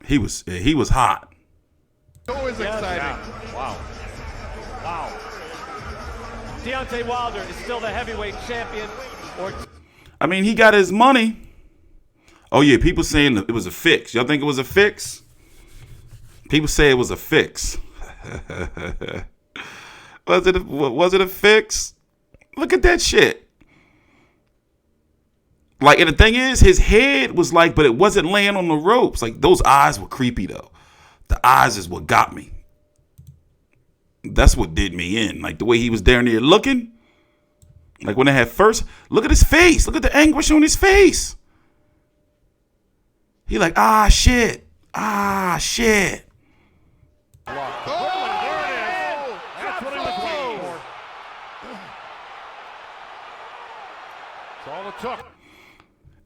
He was hot. Always exciting. Wow. Deontay Wilder is still the heavyweight champion. I mean, he got his money. Oh yeah, people saying it was a fix. Y'all think it was a fix? People say it was a fix. Was it a fix? Look at that shit. Like, and the thing is, his head was like, but it wasn't laying on the ropes. Like, those eyes were creepy though. The eyes is what got me. That's what did me in. Like, the way he was down there looking. Like, when they had first, look at his face. Look at the anguish on his face. He like, shit. Shit.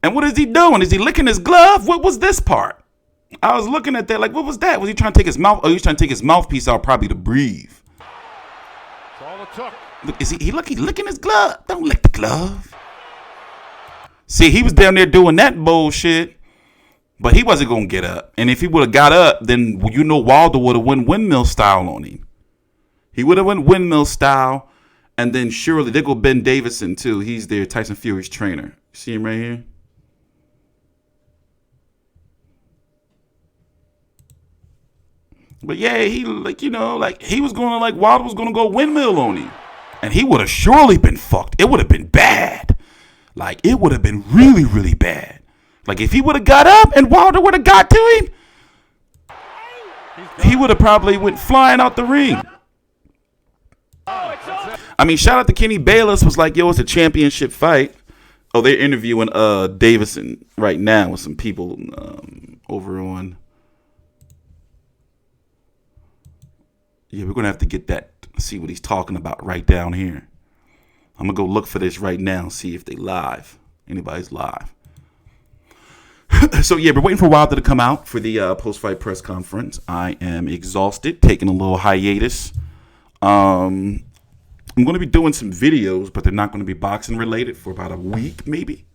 And what is he doing? Is he licking his glove? What was this part? I was looking at that like, what was that? Was he trying to take his mouth? Oh, he was trying to take his mouthpiece out probably to breathe. Look, is he licking his glove? Don't lick the glove. See, he was down there doing that bullshit, but he wasn't going to get up. And if he would have got up, then Wilder would have went windmill style on him. He would have went windmill style, and then surely, there go Ben Davison too. He's there, Tyson Fury's trainer. See him right here? But yeah, he he was going to Wilder was going to go windmill on him. And he would have surely been fucked. It would have been bad. Like, it would have been really, really bad. Like, if he would have got up and Wilder would have got to him, he would have probably went flying out the ring. I mean, shout out to Kenny Bayless. Was like, yo, it's a championship fight. Oh, they're interviewing Davison right now with some people over on. Yeah, we're going to have to get that, see what he's talking about right down here. I'm going to go look for this right now, see if they live. Anybody's live. So, yeah, we're waiting for Wilder to come out for the post-fight press conference. I am exhausted, taking a little hiatus. I'm going to be doing some videos, but they're not going to be boxing related for about a week, maybe.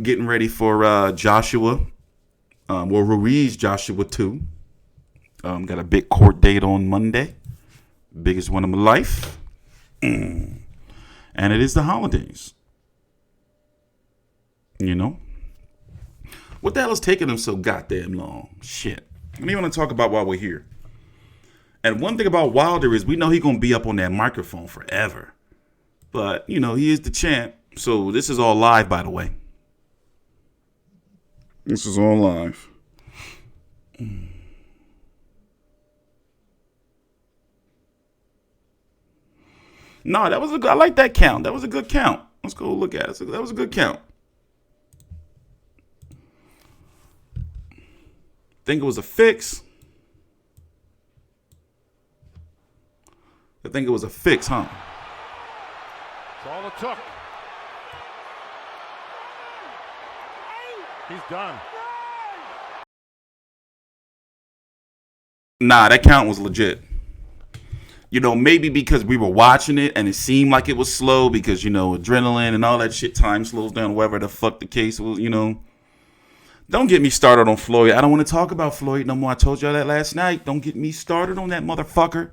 Getting ready for Joshua, Ruiz Joshua 2. Got a big court date on Monday. Biggest one of my life. And it is the holidays. What the hell is taking them so goddamn long? Shit. What do you want to talk about while we're here? And one thing about Wilder is we know he's going to be up on that microphone forever. But, he is the champ. So this is all live, by the way. This is all live. No, that was I like that count. That was a good count. Let's go look at it. That was a good count. Think it was a fix. I think it was a fix, huh? That's all it took. He's done. Nah, that count was legit. You know, maybe because we were watching it and it seemed like it was slow because, you know, adrenaline and all that shit, time slows down, whatever the fuck the case was, you know. Don't get me started on Floyd. I don't want to talk about Floyd no more. I told y'all that last night. Don't get me started on that motherfucker.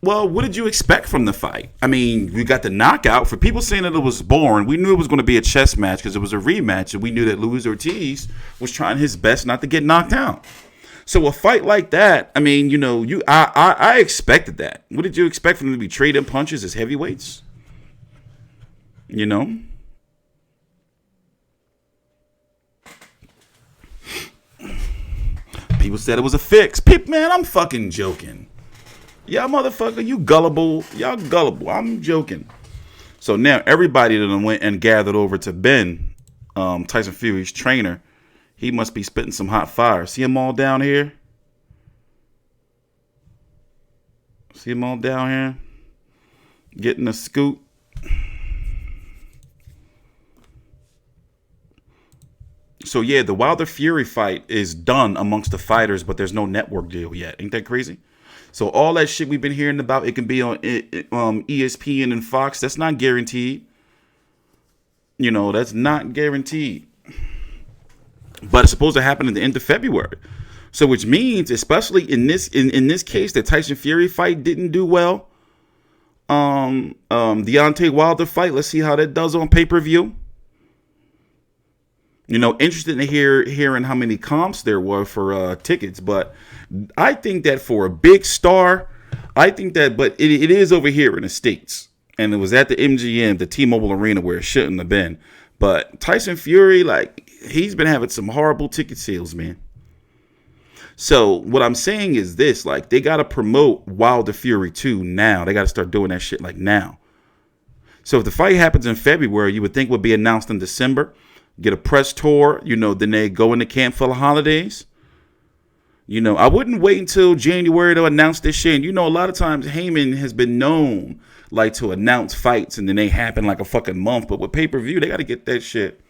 Well, what did you expect from the fight? I mean, we got the knockout. For people saying that it was boring, we knew it was going to be a chess match because it was a rematch, and we knew that Luis Ortiz was trying his best not to get knocked out. So a fight like that, I mean, you know, I expected that. What did you expect from them to be trading punches as heavyweights? You know? People said it was a fix. Man, I'm fucking joking. Y'all motherfucker, you gullible. Y'all gullible. I'm joking. So now everybody that went and gathered over to Ben, Tyson Fury's trainer, he must be spitting some hot fire. See them all down here? See them all down here? Getting a scoop. So yeah, the Wilder Fury fight is done amongst the fighters, but there's no network deal yet. Ain't that crazy? So all that shit we've been hearing about, it can be on ESPN and Fox. That's not guaranteed. You know, that's not guaranteed. But it's supposed to happen at the end of February. So which means, especially in this case, the Tyson Fury fight didn't do well. Deontay Wilder fight, let's see how that does on pay-per-view. You know, interested in hearing how many comps there were for tickets, but I think that for a big star, but it is over here in the States, and it was at the MGM, the T-Mobile Arena, where it shouldn't have been. But Tyson Fury, like, he's been having some horrible ticket sales, man. So what I'm saying is this, like, they got to promote Wilder Fury 2 now. They got to start doing that shit, like, now. So if the fight happens in February, you would think it would be announced in December. Get a press tour, you know, then they go into camp for the holidays. You know, I wouldn't wait until January to announce this shit. And you know, a lot of times Heyman has been known, like, to announce fights and then they happen like a fucking month. But with pay-per-view, they got to get that shit.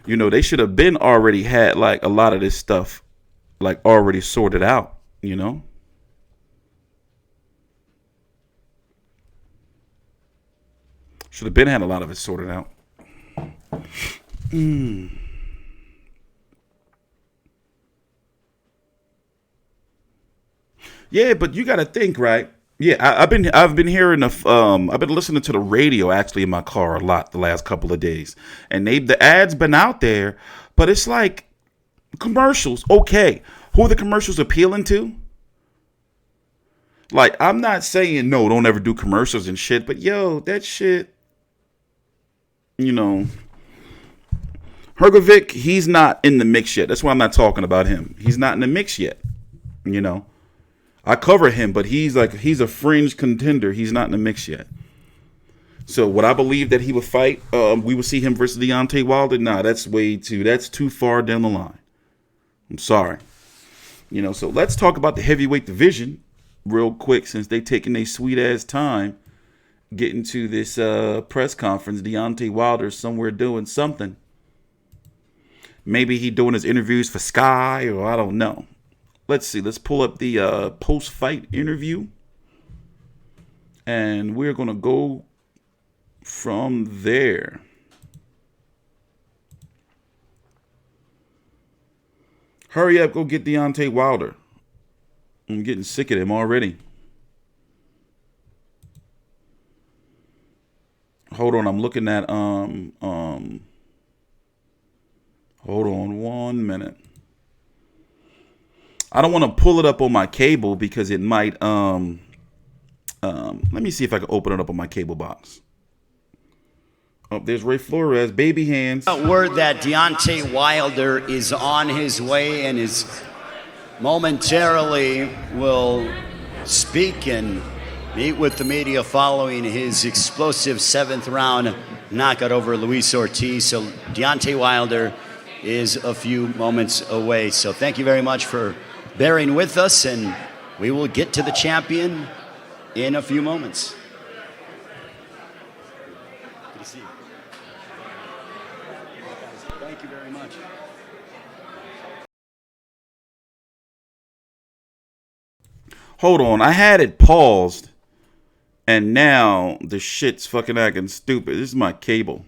You know, they should have been already had, like, a lot of this stuff, like, already sorted out, you know? Should have been had a lot of it sorted out. Yeah, but you got to think, right? Yeah, I've been hearing I've been listening to the radio actually in my car a lot the last couple of days, and the ads been out there, but it's like commercials. Okay, who are the commercials appealing to? Like, I'm not saying no, don't ever do commercials and shit, but yo, that shit, you know. Hergovic, he's not in the mix yet. That's why I'm not talking about him. He's not in the mix yet. You know, I cover him, but he's a fringe contender. He's not in the mix yet. So would I believe that he would fight? We would see him versus Deontay Wilder? Nah, that's too far down the line. I'm sorry. You know, so let's talk about the heavyweight division real quick, since they taking their sweet ass time getting to this press conference. Deontay Wilder's somewhere doing something. Maybe he doing his interviews for Sky, or I don't know. Let's see. Let's pull up the post-fight interview. And we're going to go from there. Hurry up. Go get Deontay Wilder. I'm getting sick of him already. Hold on. I'm looking at... Hold on 1 minute. I don't want to pull it up on my cable because it might let me see if I can open it up on my cable box. Oh, there's Ray Flores, baby hands. Word that Deontay Wilder is on his way and is momentarily will speak and meet with the media following his explosive 7th round knockout over Luis Ortiz. So Deontay Wilder is a few moments away. So thank you very much for bearing with us, and We will get to the champion in a few moments. Good to see you. Thank you very much. Hold on, I had it paused, and now the shit's fucking acting stupid. This is my cable.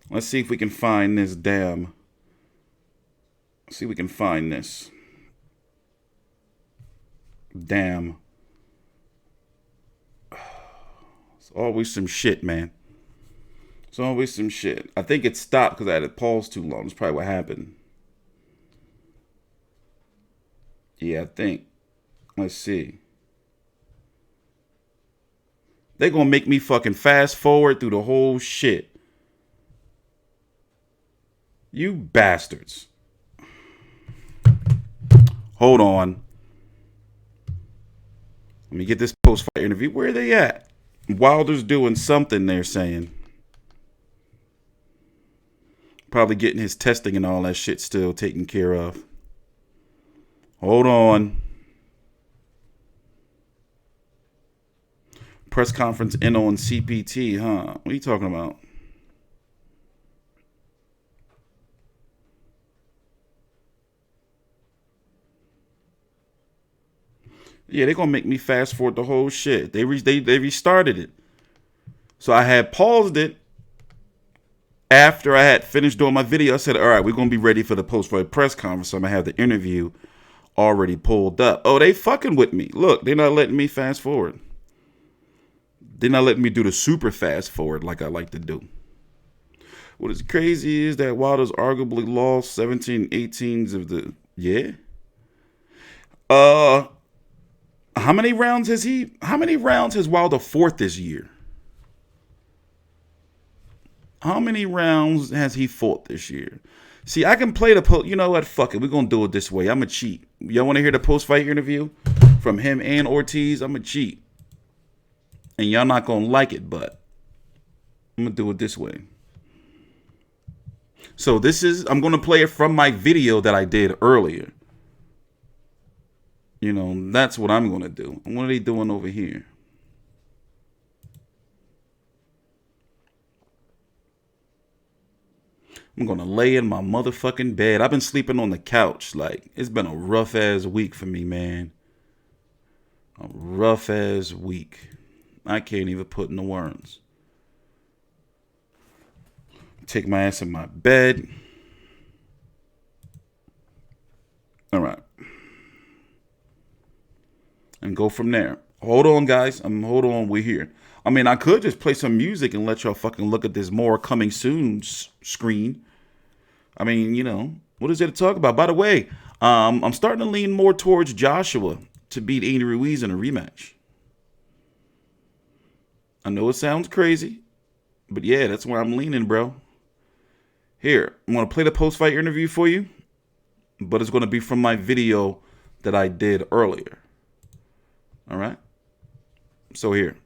Let's see if we can find this damn. Let's see if we can find this. Damn. It's always some shit, man. It's always some shit. I think it stopped because I had it paused too long. That's probably what happened. Yeah, I think. Let's see. They're going to make me fucking fast forward through the whole shit. You bastards. Hold on. Let me get this post-fight interview. Where are they at? Wilder's doing something, they're saying. Probably getting his testing and all that shit still taken care of. Hold on. Press conference in on CPT, huh? What are you talking about? Yeah, they're going to make me fast forward the whole shit. They restarted it. So I had paused it after I had finished doing my video. I said, all right, we're going to be ready for the post-fight press conference. So I'm going to have the interview already pulled up. Oh, they fucking with me. Look, they're not letting me fast forward. They're not letting me do the super fast forward like I like to do. What is crazy is that Wilder's arguably lost 17 18s of the... Yeah? How many rounds has Wilder fought this year? How many rounds has he fought this year? See, I can play the post. You know what? Fuck it. We're going to do it this way. I'm going to cheat. Y'all want to hear the post-fight interview from him and Ortiz? I'm going to cheat. And y'all not going to like it, but I'm going to do it this way. So I'm going to play it from my video that I did earlier. You know, that's what I'm going to do. What are they doing over here? I'm going to lay in my motherfucking bed. I've been sleeping on the couch. Like, it's been a rough-ass week for me, man. A rough-ass week. I can't even put in the words. Take my ass in my bed. All right. And go from there. Hold on, guys. Hold on. We're here. I mean, I could just play some music and let y'all fucking look at this more coming soon screen. I mean, you know, what is there to talk about? By the way, I'm starting to lean more towards Joshua to beat Andy Ruiz in a rematch. I know it sounds crazy, but yeah, that's where I'm leaning, bro. Here, I'm going to play the post-fight interview for you, but it's going to be from my video that I did earlier. All right? So here.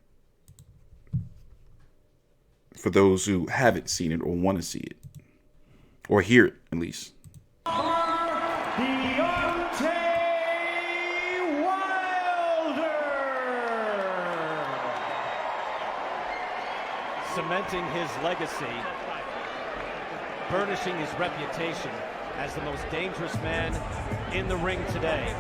For those who haven't seen it or want to see it. Or hear it, at least. Deontay Wilder! Cementing his legacy, burnishing his reputation as the most dangerous man in the ring today.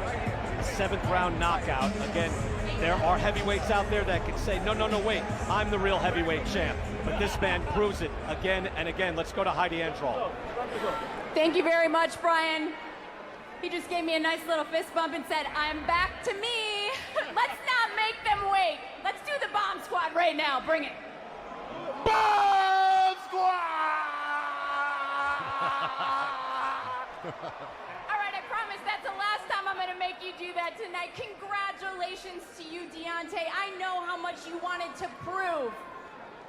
A 7th round knockout. Again, there are heavyweights out there that can say, no, wait, I'm the real heavyweight champ. But this man proves it again and again. Let's go to Heidi Androl. Thank you very much, Brian. He just gave me a nice little fist bump and said, I'm back to me. Let's not make them wait. Let's do the bomb squad right now. Bring it. Bomb Squad! All right, I promise that's the last time I'm going to make you do that tonight. Congratulations to you, Deontay. I know how much you wanted to prove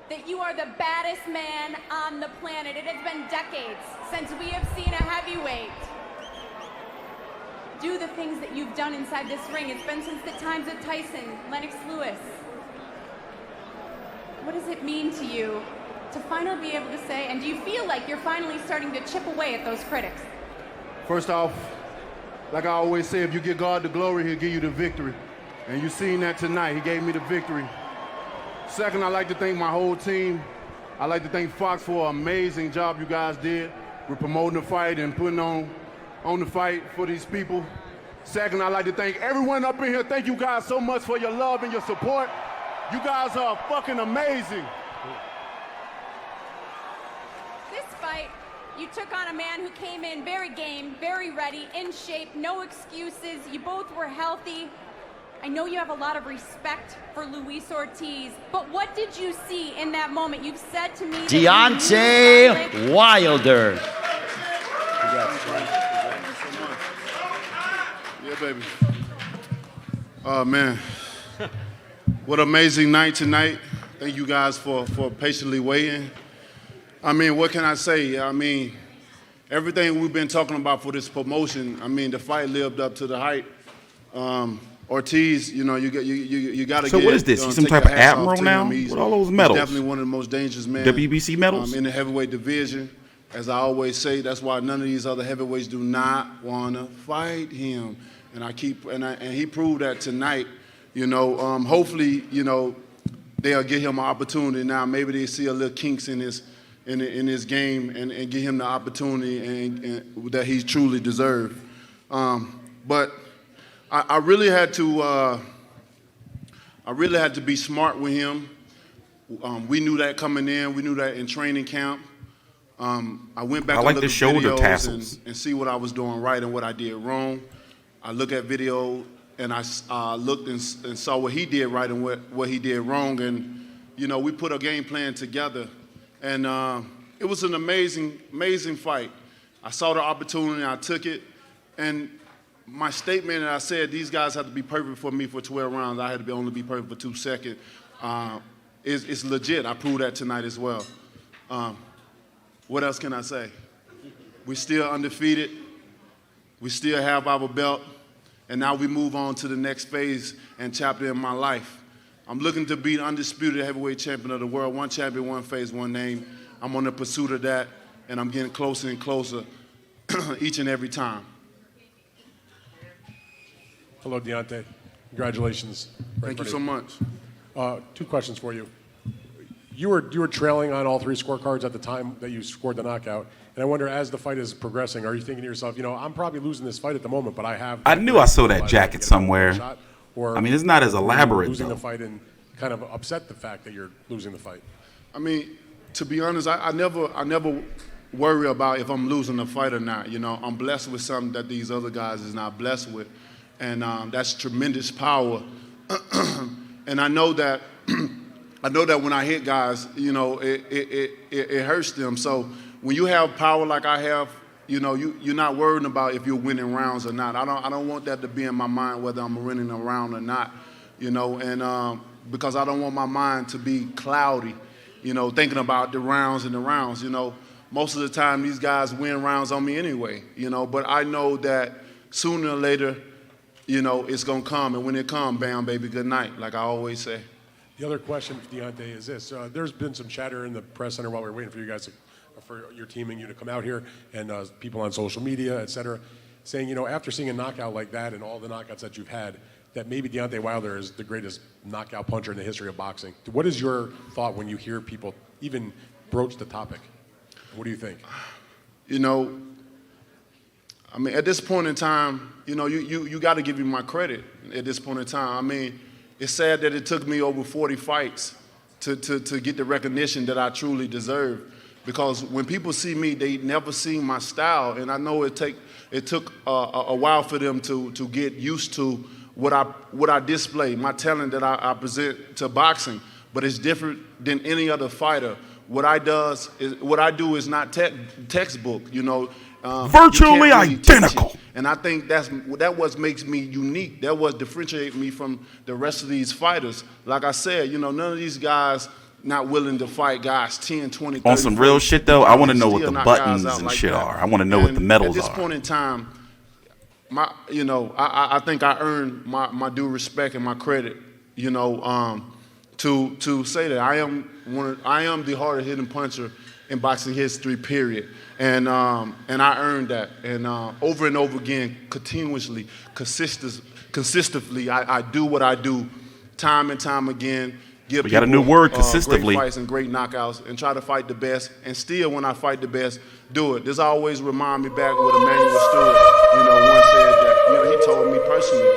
that you are the baddest man on the planet. It has been decades since we have seen a heavyweight do the things that you've done inside this ring. It's been since the times of Tyson, Lennox Lewis. What does it mean to you to finally be able to say, and do you feel like you're finally starting to chip away at those critics? First off, like I always say, if you give God the glory, he'll give you the victory. And you seen that tonight. He gave me the victory. Second, I'd like to thank my whole team. I'd like to thank Fox for an amazing job you guys did with promoting the fight and putting on the fight for these people. Second, I'd like to thank everyone up in here. Thank you guys so much for your love and your support. You guys are fucking amazing. This fight, you took on a man who came in very game, very ready, in shape, no excuses. You both were healthy. I know you have a lot of respect for Luis Ortiz, but what did you see in that moment? You've said to me that Deontay Wilder. Yeah, baby. Oh, man. What an amazing night tonight. Thank you guys for patiently waiting. I mean, what can I say? I mean, everything we've been talking about for this promotion, I mean, the fight lived up to the hype. Ortiz, you know, you got to So get. what is this? He's some type of admiral now with all those medals? He's definitely one of the most dangerous men. WBC medals? In the heavyweight division. As I always say, that's why none of these other heavyweights do not want to fight him. And he proved that tonight. You know, hopefully, you know, they'll give him an opportunity now. Maybe they see a little kinks in his game and give him the opportunity and that he truly deserved. But I really had to be smart with him. We knew that coming in. We knew that in training camp. I went back I like and the looked at shoulder videos tassels. and see what I was doing right and what I did wrong. I look at video and I looked and saw what he did right and what he did wrong. And, you know, we put a game plan together. And it was an amazing, amazing fight. I saw the opportunity, I took it. And my statement that I said, these guys have to be perfect for me for 12 rounds. I had to only be perfect for 2 seconds. It's legit. I proved that tonight as well. What else can I say? We're still undefeated. We still have our belt. And now we move on to the next phase and chapter in my life. I'm looking to be the undisputed heavyweight champion of the world. One champion, one face, one name. I'm on the pursuit of that, and I'm getting closer and closer each and every time. Hello, Deontay. Congratulations. Thank you so much. 2 questions for you. You were trailing on all 3 scorecards at the time that you scored the knockout, and I wonder, as the fight is progressing, are you thinking to yourself, you know, I'm probably losing this fight at the moment, but I have. I knew I saw that jacket somewhere. Or I mean, it's not as elaborate, losing though. the fight and kind of upset the fact that you're losing the fight. I mean, to be honest, I never worry about if I'm losing the fight or not. You know, I'm blessed with something that these other guys is not blessed with, and that's tremendous power. And I know that when I hit guys, you know, it hurts them. So when you have power like I have, you know, you're not worrying about if you're winning rounds or not. I don't want that to be in my mind whether I'm winning a round or not, you know, and because I don't want my mind to be cloudy, you know, thinking about the rounds and the rounds. You know, most of the time these guys win rounds on me anyway, you know, but I know that sooner or later, you know, it's going to come, and when it comes, bam, baby, good night, like I always say. The other question for Deontay is this. There's been some chatter in the press center while we were waiting for you guys for your team and you to come out here, and people on social media, et cetera, saying, you know, after seeing a knockout like that and all the knockouts that you've had, that maybe Deontay Wilder is the greatest knockout puncher in the history of boxing. What is your thought when you hear people even broach the topic? What do you think? You know, I mean, at this point in time, you know, you got to give me my credit at this point in time. I mean, it's sad that it took me over 40 fights to get the recognition that I truly deserve. Because when people see me, they never see my style, and I know it took a while for them to get used to what I display, my talent that I present to boxing. But it's different than any other fighter. What I do is not textbook, you know. Virtually identical. And I think that what makes me unique. That what differentiates me from the rest of these fighters. Like I said, you know, none of these guys not willing to fight guys 10, 20, 30. On some real shit, though, I want to know what the buttons and shit are. I want to know what the medals are. At this point in time, I think I earned my due respect and my credit, you know, to say that I am the hardest hitting puncher in boxing history, period. And I earned that. And over and over again, continuously, consistently, I do what I do time and time again. Give We got a new word, consistently. Great fights and great knockouts, and try to fight the best. And still, when I fight the best, do it. This always remind me back with Emmanuel Stewart. You know, once said that. You know, he told me personally.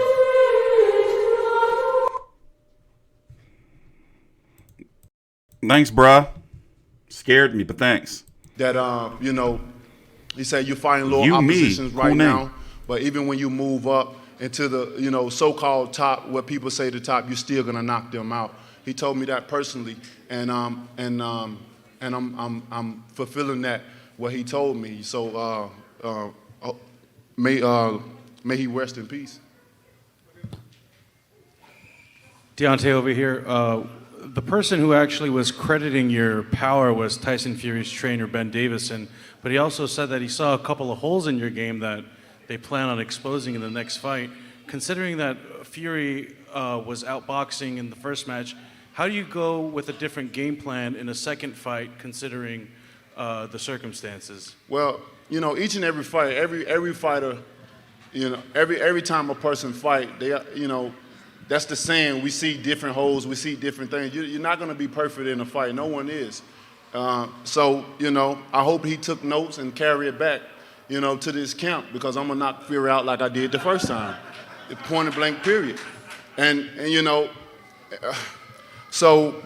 Thanks, bruh. Scared me, but thanks. That you know, he said you're fighting little You, me. oppositions right Cool name. now, but even when you move up into the, you know, so-called top, what people say the top, you're still gonna knock them out. He told me that personally, and I'm fulfilling that what he told me. So may he rest in peace. Deontay over here. The person who actually was crediting your power was Tyson Fury's trainer, Ben Davison, but he also said that he saw a couple of holes in your game that they plan on exposing in the next fight. Considering that Fury was outboxing in the first match, how do you go with a different game plan in a second fight, considering the circumstances? Well, you know, each and every fight, every fighter, you know, every time a person fight, they, you know, that's the saying. We see different holes, we see different things. You're not going to be perfect in a fight. No one is. So, you know, I hope he took notes and carry it back, you know, to this camp, because I'm gonna knock Fury out like I did the first time, point blank, period. And you know. So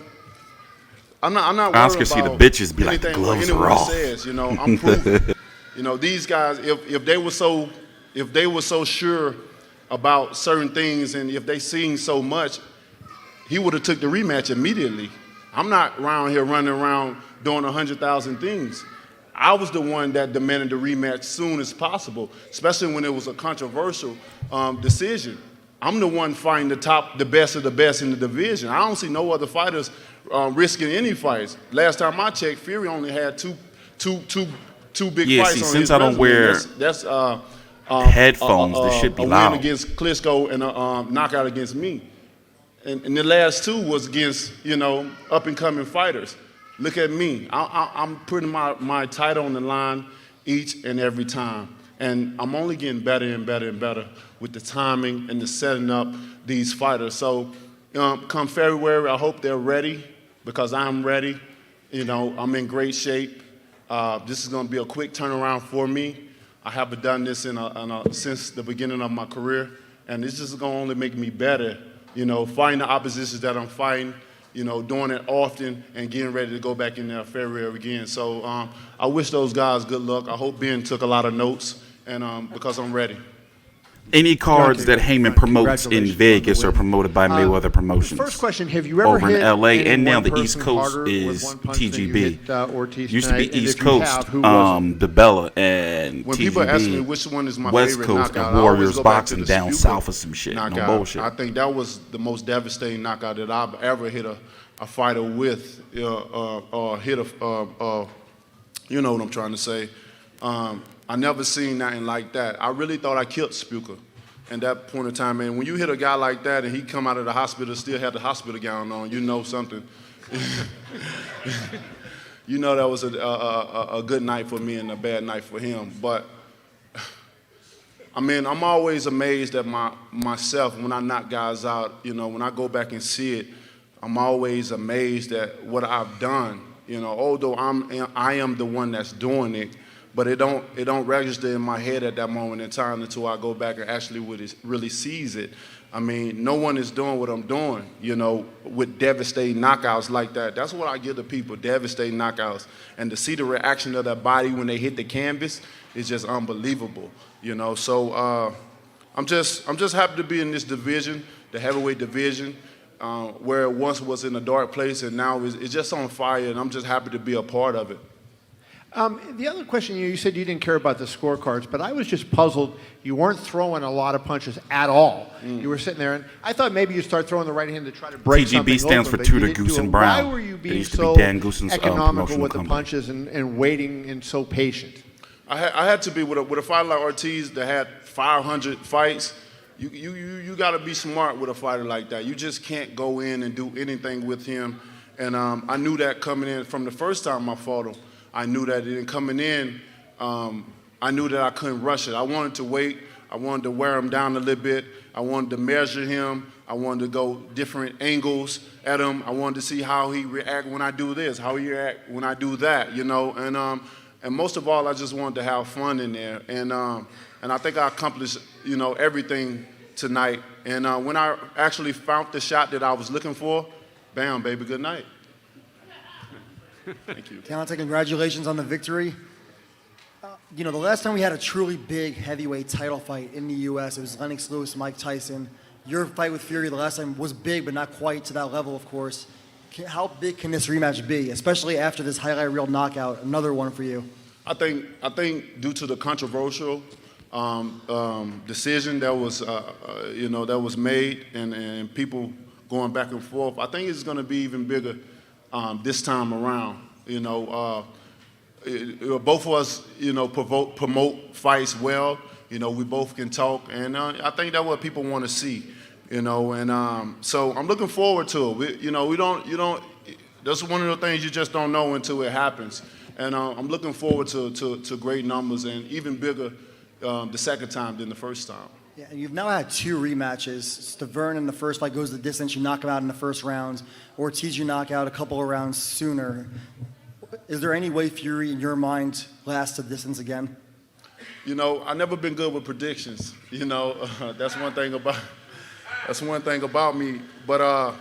I'm not worried Oscar about see the bitches be like, the anything what gloves anyone are off. says, you know, I'm proven. You know, these guys, if they were so sure about certain things, and if they seen so much, he would have took the rematch immediately. I'm not around here running around doing 100,000 things. I was the one that demanded the rematch soon as possible, especially when it was a controversial decision. I'm the one fighting the best of the best in the division. I don't see no other fighters risking any fights. Last time I checked, Fury only had two big Yeah, fights see, on since his I don't resume. wear That's headphones, this should be a loud. win against Klitschko and a knockout against me. And the last two was against, you know, up-and-coming fighters. Look at me. I'm putting my title on the line each and every time. And I'm only getting better and better and better with the timing and the setting up these fighters. So come February, I hope they're ready, because I'm ready. You know, I'm in great shape. This is going to be a quick turnaround for me. I haven't done this since the beginning of my career, and this is going to only make me better. You know, fighting the oppositions that I'm fighting, you know, doing it often and getting ready to go back in there February again. So I wish those guys good luck. I hope Ben took a lot of notes, and because I'm ready. Any cards that Heyman promotes in Vegas are promoted by Mayweather Promotions. First question, have you ever over hit in LA, any and now one the East person Coast harder with is one punch than you TGB. hit, Ortiz Used to be tonight? And East if you Coast, have, who was it? DeBella and When TGB. people ask me which one is my West favorite Coast knockout, and I always Warriors go back to boxing the down Spuka south or some shit. knockout. No bullshit. I think that was the most devastating knockout that I've ever hit a fighter with, or hit a, you know what I'm trying to say. I never seen nothing like that. I really thought I killed Spuka at that point in time. And when you hit a guy like that and he come out of the hospital, still had the hospital gown on, you know something. You know that was a good night for me and a bad night for him. But I mean, I'm always amazed at myself when I knock guys out. You know, when I go back and see it, I'm always amazed at what I've done. You know, although I am the one that's doing it, but it don't register in my head at that moment in time until I go back and actually really sees it. I mean, no one is doing what I'm doing, you know, with devastating knockouts like that. That's what I give the people, devastating knockouts. And to see the reaction of their body when they hit the canvas is just unbelievable, you know. So I'm just happy to be in this division, the heavyweight division, where it once was in a dark place and now it's just on fire, and I'm just happy to be a part of it. The other question, you said you didn't care about the scorecards, but I was just puzzled. You weren't throwing a lot of punches at all. You were sitting there, and I thought maybe you'd start throwing the right hand to try to break something TGB stands open, for but you Tudor, didn't Goose, do and it. Brown. Why were you It being used to be so Dan Goosen's, economical promotional with the company. punches and waiting and so patient? I had to be with a fighter like Ortiz that had 500 fights. You got to be smart with a fighter like that. You just can't go in and do anything with him. And I knew that coming in from the first time I fought him. I knew that in coming in, I knew that I couldn't rush it. I wanted to wait. I wanted to wear him down a little bit. I wanted to measure him. I wanted to go different angles at him. I wanted to see how he react when I do this, how he react when I do that, you know. And most of all, I just wanted to have fun in there. And I think I accomplished, you know, everything tonight. And when I actually found the shot that I was looking for, bam, baby, good night. Thank you. Deontay, congratulations on the victory. You know, the last time we had a truly big heavyweight title fight in the U.S., it was Lennox Lewis, Mike Tyson. Your fight with Fury the last time was big, but not quite to that level, of course. How big can this rematch be, especially after this highlight reel knockout, another one for you? I think due to the controversial decision that was, you know, that was made and people going back and forth, I think it's going to be even bigger this time around. You know, both of us, you know, promote fights well. You know, we both can talk, and I think that's what people want to see. You know, and so I'm looking forward to it. You know, that's one of the things you just don't know until it happens. And I'm looking forward to great numbers and even bigger the second time than the first time. Yeah, and you've now had 2 rematches. Stavern in the first fight goes the distance. You knock him out in the first round. Ortiz, you knock out a couple of rounds sooner. Is there any way Fury, in your mind, lasts the distance again? You know, I've never been good with predictions. You know, that's one thing about me. But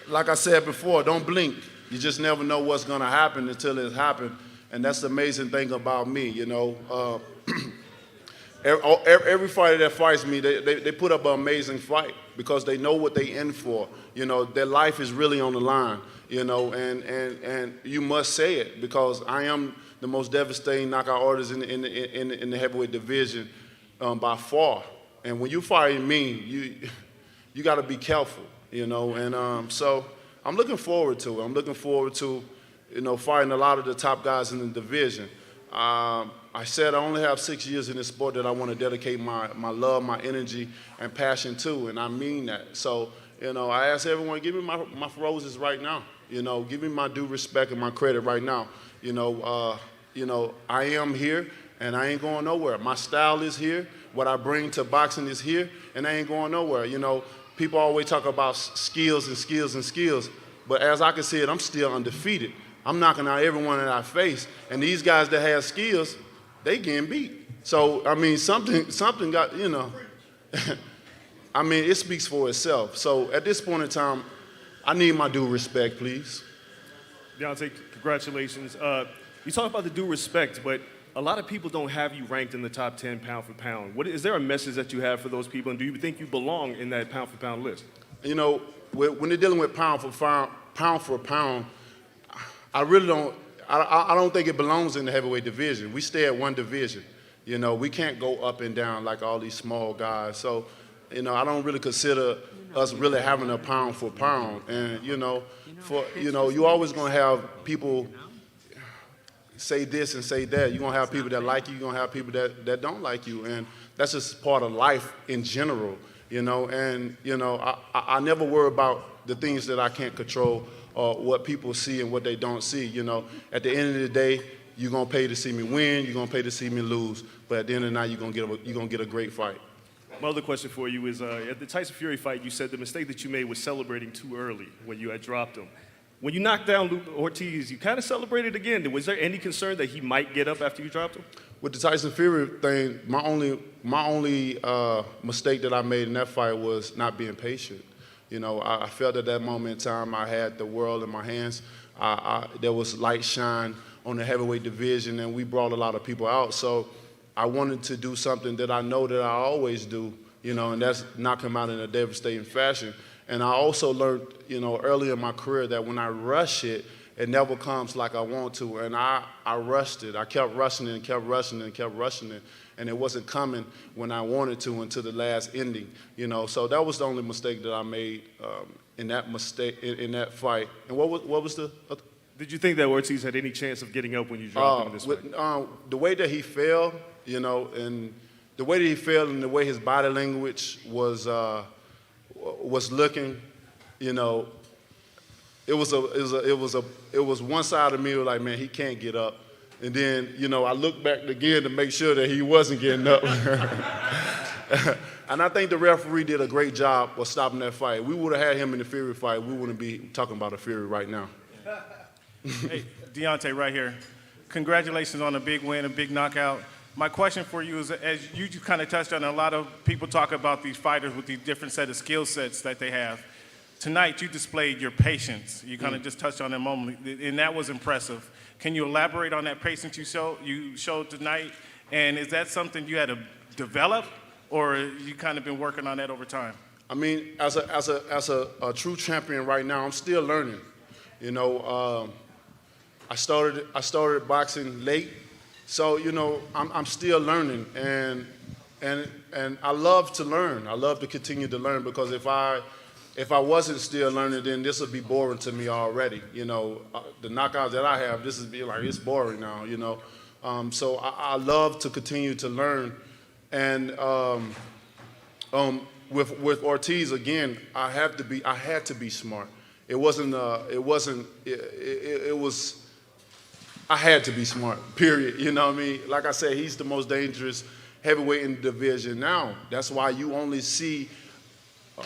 like I said before, don't blink. You just never know what's going to happen until it's happened. And that's the amazing thing about me, you know. Every fighter that fights me, they put up an amazing fight because they know what they in for. You know, their life is really on the line, you know, and you must say it because I am the most devastating knockout artist in the heavyweight division by far. And when you fight me, you got to be careful, you know. And so I'm looking forward to it. I'm looking forward to, you know, fighting a lot of the top guys in the division. I said I only have 6 years in this sport that I want to dedicate my love, my energy, and passion to, and I mean that. So, you know, I ask everyone, give me my roses right now. You know, give me my due respect and my credit right now. You know, I am here, and I ain't going nowhere. My style is here. What I bring to boxing is here, and I ain't going nowhere. You know, people always talk about skills and skills and skills, but as I can see it, I'm still undefeated. I'm knocking out everyone that I face, and these guys that have skills, they getting beat. So, I mean, something got, you know, I mean, it speaks for itself. So at this point in time, I need my due respect, please. Deontay, congratulations. You talk about the due respect, but a lot of people don't have you ranked in the top 10 pound for pound. Is there a message that you have for those people, and do you think you belong in that pound for pound list? You know, when they're dealing with pound for pound, I really don't. I don't think it belongs in the heavyweight division. We stay at one division. You know, we can't go up and down like all these small guys. So, you know, I don't really consider us really having a pound for pound. And you know, you're always gonna have people say this and say that. You're gonna have people that like you. You're gonna have people that don't like you, and that's just part of life in general. You know, and you know, I never worry about the things that I can't control. What people see and what they don't see. You know, at the end of the day, you're gonna pay to see me win, you're gonna pay to see me lose, but at the end of the night, you're gonna get a great fight. My other question for you is, at the Tyson Fury fight, you said the mistake that you made was celebrating too early when you had dropped him. When you knocked down Ortiz, you kind of celebrated again. Was there any concern that he might get up after you dropped him? With the Tyson Fury thing, my only mistake that I made in that fight was not being patient. You know, I felt at that moment in time I had the world in my hands. There was light shine on the heavyweight division, and we brought a lot of people out. So I wanted to do something that I know that I always do, you know, and that's knock him out in a devastating fashion. And I also learned, you know, early in my career that when I rush it, it never comes like I want to. And I rushed it. I kept rushing it and kept rushing it and kept rushing it. And it wasn't coming when I wanted to until the last ending, you know. So that was the only mistake that I made in that fight. And what was the? Did you think that Ortiz had any chance of getting up when you dropped him in this fight? The way that he fell, you know, and the way that he fell and the way his body language was looking, you know, it was one side of me was like, man, he can't get up. And then, you know, I looked back again to make sure that he wasn't getting up. And I think the referee did a great job of stopping that fight. We would have had him in the Fury fight. We wouldn't be talking about a Fury right now. Hey, Deontay, right here. Congratulations on a big win, a big knockout. My question for you is, as you kind of touched on, a lot of people talk about these fighters with these different set of skill sets that they have. Tonight, you displayed your patience. You kind of just touched on that moment, and that was impressive. Can you elaborate on that patience you showed tonight? And is that something you had to develop, or you kind of been working on that over time? I mean, as a true champion right now, I'm still learning. You know, I started boxing late, so you know I'm still learning, and I love to learn. I love to continue to learn, because if I wasn't still learning, then this would be boring to me already. You know, the knockouts that I have, this is be like, it's boring now. You know, so I love to continue to learn, and with Ortiz again, I had to be smart. It was I had to be smart, period. You know what I mean? Like I said, he's the most dangerous heavyweight in the division now. That's why you only see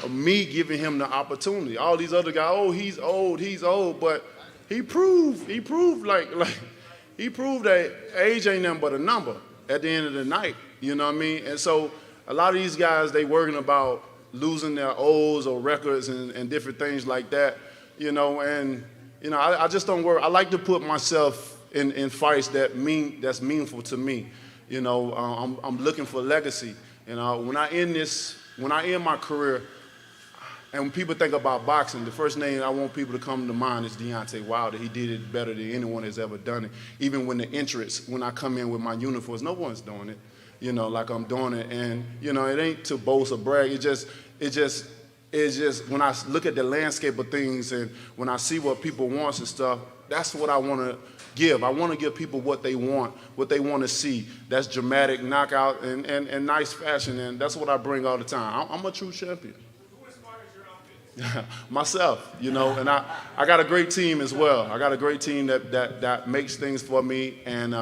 me giving him the opportunity. All these other guys, oh, he's old, but he proved that age ain't nothing but a number at the end of the night. You know what I mean? And so a lot of these guys, they worrying about losing their O's or records and different things like that. You know, and you know, I just don't worry. I like to put myself in fights that's meaningful to me. You know, I'm looking for legacy. You know, when I end my career, and when people think about boxing, the first name I want people to come to mind is Deontay Wilder. He did it better than anyone has ever done it. Even when when I come in with my uniforms, no one's doing it. You know, like I'm doing it, and you know, it ain't to boast or brag. It's just when I look at the landscape of things and when I see what people want and stuff, that's what I want to give. I want to give people what they want to see. That's dramatic knockout and nice fashion, and that's what I bring all the time. I'm a true champion. Who inspires your outfit? Myself, you know, and I got a great team as well. I got a great team that makes things for me, and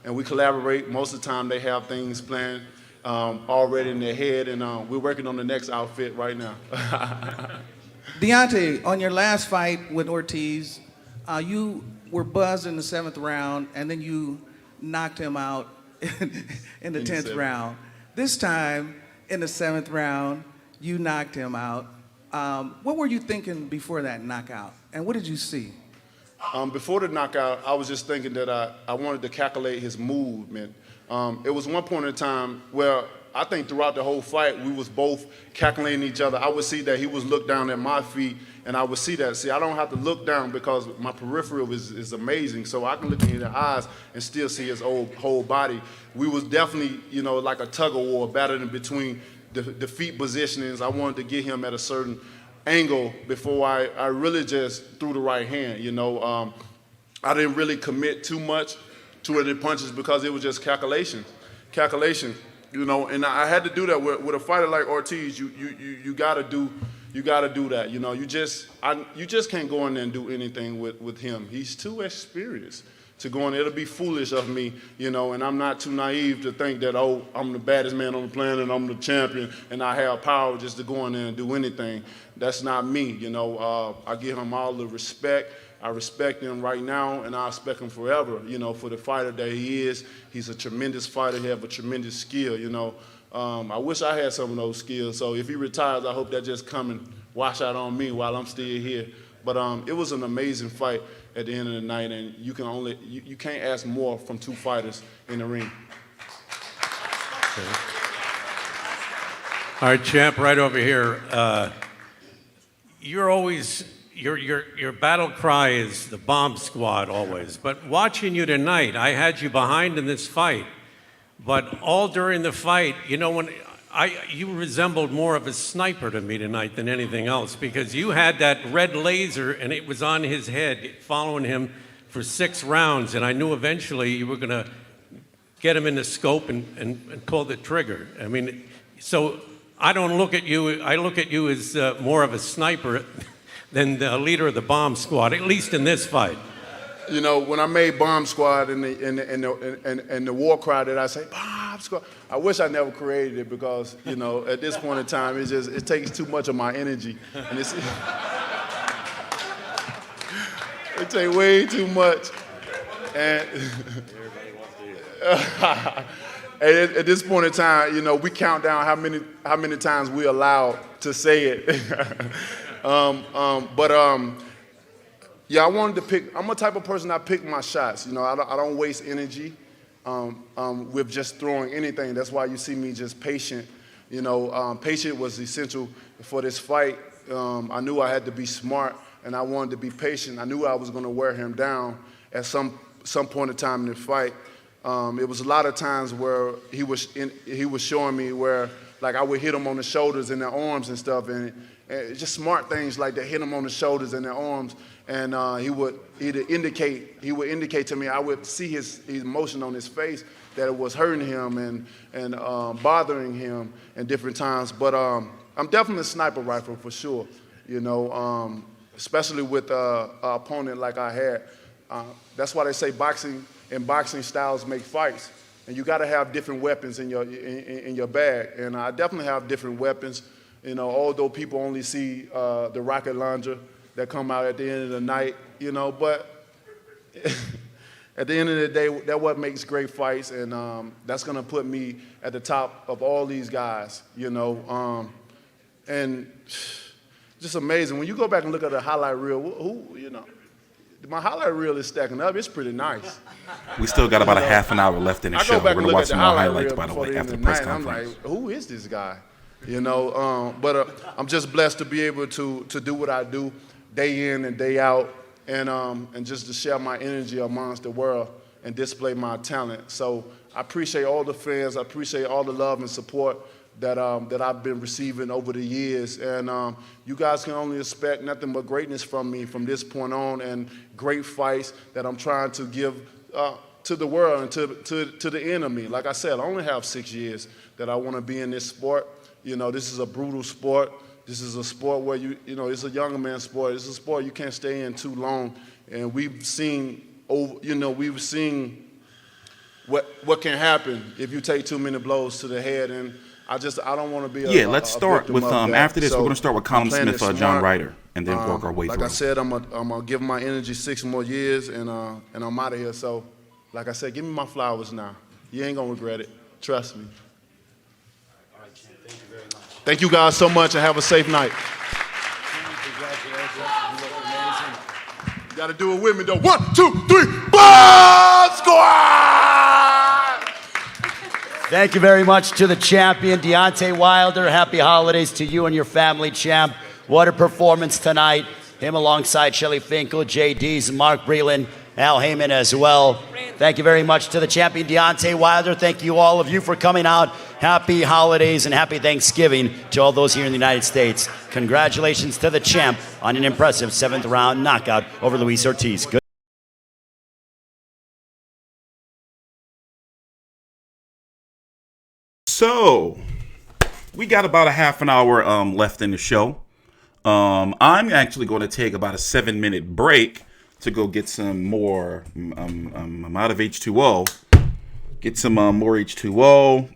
we collaborate. Most of the time they have things planned already in their head, and we're working on the next outfit right now. Deontay, on your last fight with Ortiz, you were buzzed in the 7th round, and then you knocked him out in the 10th round. This time, in the 7th round, you knocked him out. What were you thinking before that knockout, and what did you see? Before the knockout, I was just thinking that I wanted to calculate his movement. It was one point in time where I think throughout the whole fight, we was both calculating each other. I would see that he was look down at my feet, and I would see that. See, I don't have to look down because my peripheral is amazing, so I can look in the eyes and still see his whole body. We was definitely, you know, like a tug of war, battling between the feet positionings. I wanted to get him at a certain angle before I really just threw the right hand, you know. I didn't really commit too much to the punches because it was just calculation, you know. And I had to do that with a fighter like Ortiz. You gotta do that, you know. You just can't go in there and do anything with him. He's too experienced to go in there. It'll be foolish of me, you know. And I'm not too naive to think that, oh, I'm the baddest man on the planet, I'm the champion, and I have power just to go in there and do anything. That's not me, you know. I give him all the respect. I respect him right now, and I respect him forever, you know, for the fighter that he is. He's a tremendous fighter. He has a tremendous skill, you know. I wish I had some of those skills. So if he retires, I hope that just come and wash out on me while I'm still here. But it was an amazing fight at the end of the night, and you can't ask more from two fighters in the ring. Okay. All right, champ, right over here. You're always... Your battle cry is the bomb squad always, but watching you tonight, I had you behind in this fight, but all during the fight, you know, you resembled more of a sniper to me tonight than anything else, because you had that red laser and it was on his head following him for 6 rounds, and I knew eventually you were gonna get him in the scope and pull the trigger. I mean, so I don't look at you, I look at you as more of a sniper than the leader of the bomb squad, at least in this fight. You know, when I made Bomb Squad and the war cry that I say, Bomb Squad, I wish I never created it because, you know, at this point in time, it takes too much of my energy. And it takes way too much. And at this point in time, you know, we count down how many times we're allowed to say it. Yeah, I wanted to pick. I'm a type of person that pick my shots. You know, I don't waste energy with just throwing anything. That's why you see me just patient. You know, patient was essential for this fight. I knew I had to be smart, and I wanted to be patient. I knew I was going to wear him down at some point in time in the fight. It was a lot of times where he was showing me where, like, I would hit him on the shoulders and the arms and stuff, and just smart things like that, hit him on the shoulders and the arms. And he would indicate to me, I would see his emotion on his face that it was hurting him and bothering him in different times. But I'm definitely a sniper rifle for sure, you know, especially with an opponent like I had. That's why they say boxing styles make fights. And you got to have different weapons in your bag. And I definitely have different weapons, you know, although people only see the rocket launcher that come out at the end of the night, you know, but at the end of the day, that's what makes great fights, and that's going to put me at the top of all these guys, you know, and just amazing. When you go back and look at the highlight reel, who you know, my highlight reel is stacking up. It's pretty nice. We still got about a half an hour left in the show. We're going to watch some more highlights, by the way, after the press conference. I'm like, who is this guy? You know, but I'm just blessed to be able to do what I do day in and day out, and just to share my energy amongst the world and display my talent. So I appreciate all the fans. I appreciate all the love and support that I've been receiving over the years. And you guys can only expect nothing but greatness from me from this point on, and great fights that I'm trying to give to the world and to the enemy. Like I said, I only have 6 years that I want to be in this sport. You know, this is a brutal sport. This is a sport where you know, it's a younger man's sport. It's a sport you can't stay in too long. And we've seen what can happen if you take too many blows to the head. And I don't want to be let's start with after this. We're going to start with Colin Smith, John Ryder, and then work our way through. Like I said, I'm gonna give my energy 6 more years, and I'm out of here. So, like I said, give me my flowers now. You ain't gonna regret it. Trust me. Thank you guys so much, and have a safe night. You got to do it with me, though. 1, 2, 3, Bomb Squad! Thank you very much to the champion, Deontay Wilder. Happy holidays to you and your family, champ. What a performance tonight. Him alongside Shelly Finkel, JD's, Mark Breland, Al Heyman as well. Thank you very much to the champion, Deontay Wilder. Thank you, all of you, for coming out. Happy holidays and happy Thanksgiving to all those here in the United States. Congratulations to the champ on an impressive 7th round knockout over Luis Ortiz. Good. So, we got about a half an hour left in the show. I'm actually going to take about a 7-minute break to go get some more. I'm out of H2O. Get some more H2O.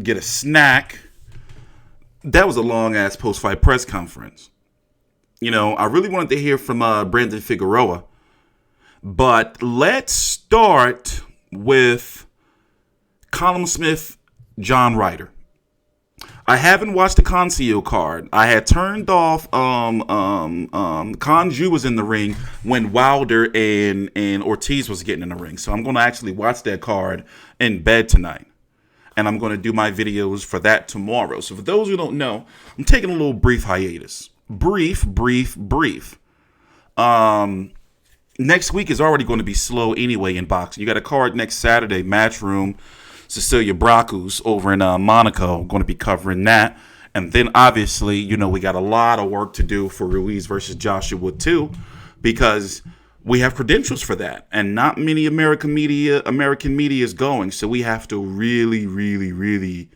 Get a snack. That was a long-ass post-fight press conference. You know, I really wanted to hear from Brandon Figueroa. But let's start with Colin Smith, John Ryder. I haven't watched the Concio card. I had turned off Conju was in the ring when Wilder and Ortiz was getting in the ring. So I'm going to actually watch that card in bed tonight. And I'm going to do my videos for that tomorrow. So for those who don't know, I'm taking a little brief hiatus. Brief. Next week is already going to be slow anyway in boxing. You got a card next Saturday, Matchroom, Cecilia Bracus over in Monaco. Going to be covering that. And then obviously, you know, we got a lot of work to do for Ruiz versus Joshua too, because we have credentials for that, and not many American media is going. So we have to really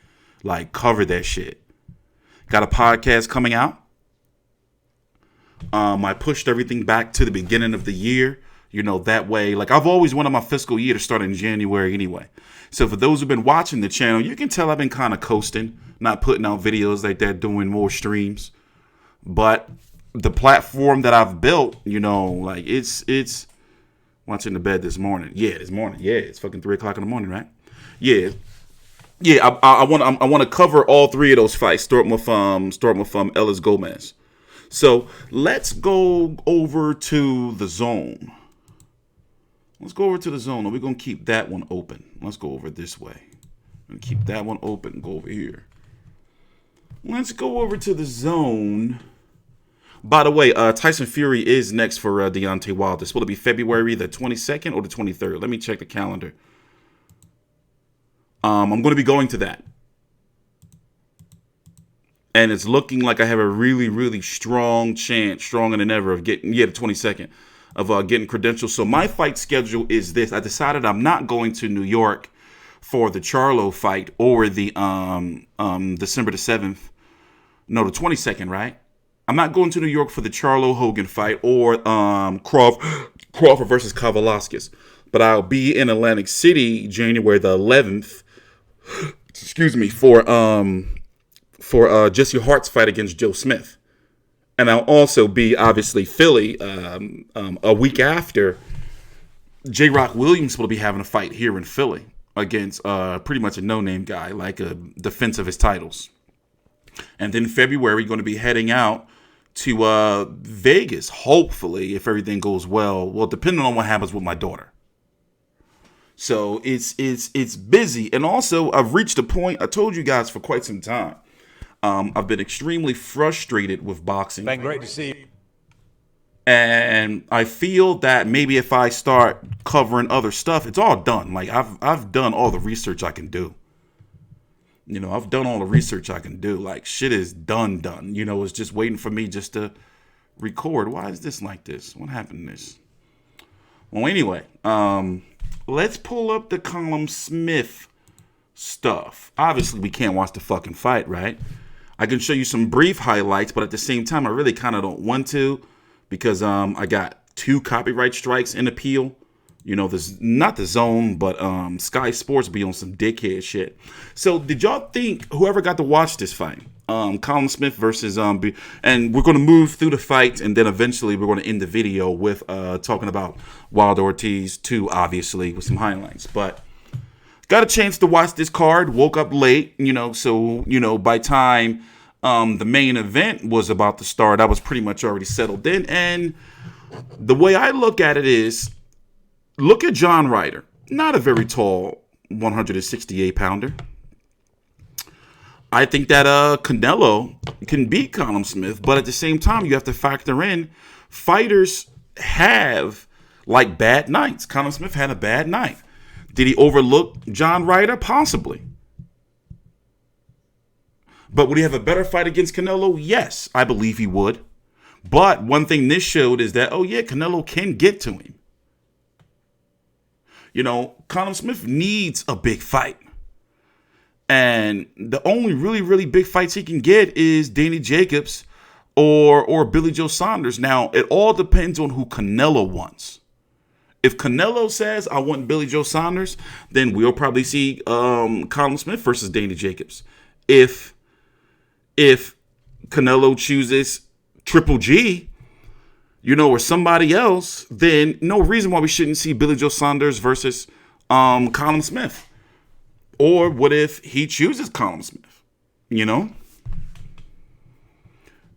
like cover that shit. Got a podcast coming out. I pushed everything back to the beginning of the year That way, like I've always wanted my fiscal year to start in January anyway. So for those who've been watching the channel, you can tell I've been kind of coasting, not putting out videos like that, doing more streams. But the platform that I've built, like it's watching the bed this morning. Yeah, this morning. Yeah, it's fucking 3 o'clock in the morning, right? Yeah. Yeah, I want to cover all 3 of those fights. Starting with Ellis Gomez. So let's go over to the zone. Let's go over to the zone. We're gonna keep that one open. Let's go over this way. And keep that one open and go over here. Let's go over to the zone. By the way, Tyson Fury is next for Deontay Wilder. Will it be February the 22nd or the 23rd? Let me check the calendar. I'm going to be going to that. And it's looking like I have a really, really strong chance, stronger than ever, of getting, the 22nd, of getting credentials. So my fight schedule is this. I decided I'm not going to New York for the Charlo fight or the December the 7th. No, the 22nd, right? I'm not going to New York for the Charlo Hogan fight or Crawford versus Kavaliauskas. But I'll be in Atlantic City January the 11th. Excuse me, for Jesse Hart's fight against Joe Smith. And I'll also be, obviously, Philly a week after. J-Rock Williams will be having a fight here in Philly against pretty much a no-name guy, like a defense of his titles. And then February, going to be heading out to Vegas, hopefully, if everything goes well. Well, depending on what happens with my daughter. So it's busy. And also, I've reached a point, I told you guys for quite some time, I've been extremely frustrated with boxing. Been great to see you. And I feel that maybe if I start covering other stuff, it's all done. Like I've done all the research I can do. I've done all the research I can do. Like shit is done. It's just waiting for me just to record. Why is this like this? What happened to this? Well, anyway, let's pull up the Callum Smith stuff. Obviously, we can't watch the fucking fight, right? I can show you some brief highlights, but at the same time, I really kind of don't want to because I got 2 copyright strikes in appeal. There's not the zone, but Sky Sports be on some dickhead shit. So did y'all think whoever got to watch this fight, Callum Smith versus and we're going to move through the fight, and then eventually we're going to end the video with talking about Wilder Ortiz 2, obviously, with some highlights. But got a chance to watch this card, woke up late, so, by time the main event was about to start, I was pretty much already settled in. And the way I look at it is, look at John Ryder, not a very tall 168-pounder. I think that Canelo can beat Callum Smith, but at the same time, you have to factor in fighters have like bad nights. Callum Smith had a bad night. Did he overlook John Ryder? Possibly. But would he have a better fight against Canelo? Yes, I believe he would. But one thing this showed is that, Canelo can get to him. Callum Smith needs a big fight. And the only really, really big fights he can get is Danny Jacobs or Billy Joe Saunders. Now, it all depends on who Canelo wants. If Canelo says, I want Billy Joe Saunders, then we'll probably see Callum Smith versus Danny Jacobs. If Canelo chooses Triple G, or somebody else, then no reason why we shouldn't see Billy Joe Saunders versus Callum Smith. Or what if he chooses Callum Smith?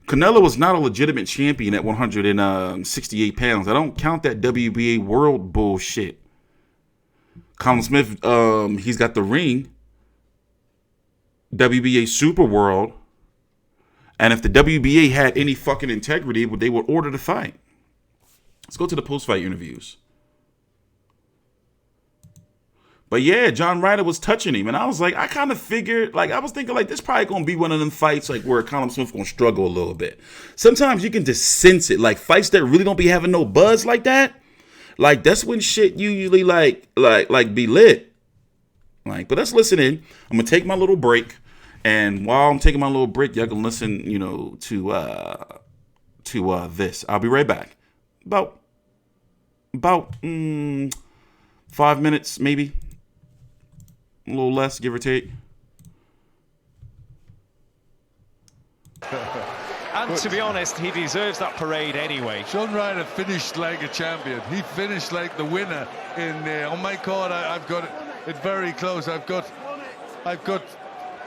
Canelo was not a legitimate champion at 168 pounds. I don't count that WBA world bullshit. Callum Smith, he's got the ring. WBA Super World. And if the WBA had any fucking integrity, they would order the fight. Let's go to the post-fight interviews. But yeah, John Ryder was touching him. And I was like, I kind of figured, I was thinking, this probably going to be one of them fights, where Callum Smith going to struggle a little bit. Sometimes you can just sense it. Fights that really don't be having no buzz like that. That's when shit usually, be lit. But let's listen in. I'm going to take my little break. And while I'm taking my little break, y'all can listen, to this. I'll be right back. About About 5 minutes, maybe. A little less, give or take. And to be honest, he deserves that parade anyway. John Ryder finished like a champion. He finished like the winner in there. On my card, I've got it very close. I've got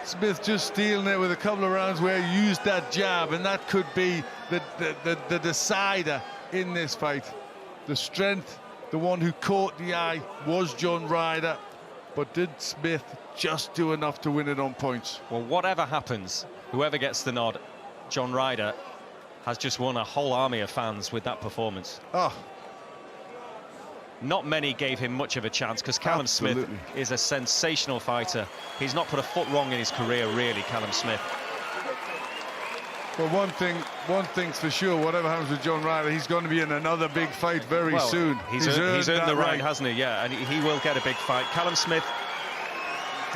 Smith just stealing it with a couple of rounds where he used that jab, and that could be the decider in this fight. The strength, the one who caught the eye, was John Ryder, but did Smith just do enough to win it on points? Well, whatever happens, whoever gets the nod, John Ryder has just won a whole army of fans with that performance. Oh. Not many gave him much of a chance, because Callum Smith is a sensational fighter. He's not put a foot wrong in his career, really, Callum Smith. Well, one thing's for sure, whatever happens with John Ryder, he's going to be in another big fight very soon. He's earned the right, hasn't he? Yeah, and he will get a big fight. Callum Smith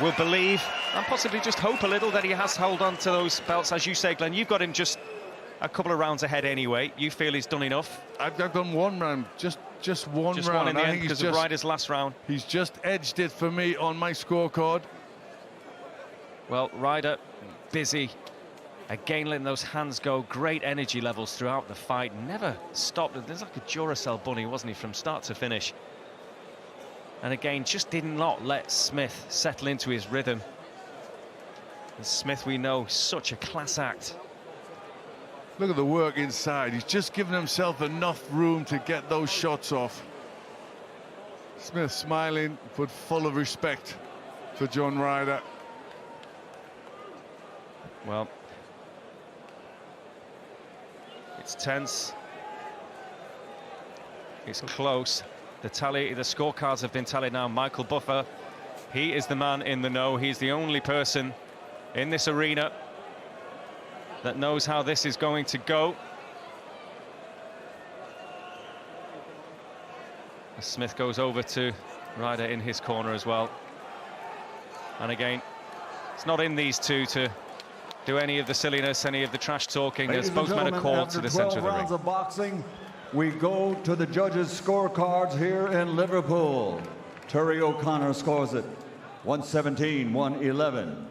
will believe and possibly just hope a little that he has held on to those belts. As you say, Glenn, you've got him just a couple of rounds ahead anyway. You feel he's done enough? I've done one round, just one round. One in the end because of Ryder's last round. He's just edged it for me on my scorecard. Well, Ryder, busy. Again, letting those hands go. Great energy levels throughout the fight. Never stopped. There's like a Duracell bunny, wasn't he, from start to finish? And again, just did not let Smith settle into his rhythm. And Smith, we know, such a class act. Look at the work inside. He's just given himself enough room to get those shots off. Smith smiling, but full of respect for John Ryder. Well, it's tense. It's close. The scorecards have been tallied now. Michael Buffer, he is the man in the know. He's the only person in this arena that knows how this is going to go. As Smith goes over to Ryder in his corner as well. And again, it's not in these two to do any of the silliness, any of the trash talking, as both men are called to the centre of the ring. After 12 rounds of boxing, we go to the judges' scorecards here in Liverpool. Terry O'Connor scores it 117-111.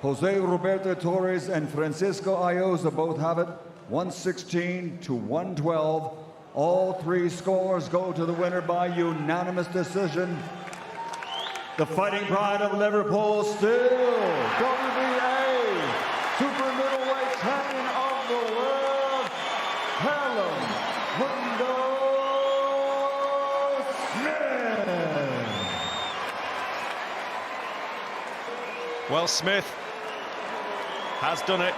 Jose Roberto Torres and Francisco Ayoza both have it 116-112. All three scores go to the winner by unanimous decision. The Fighting Pride of Liverpool, still WBA super middleweight champion of the world, Callum Smith. Well, Smith has done it.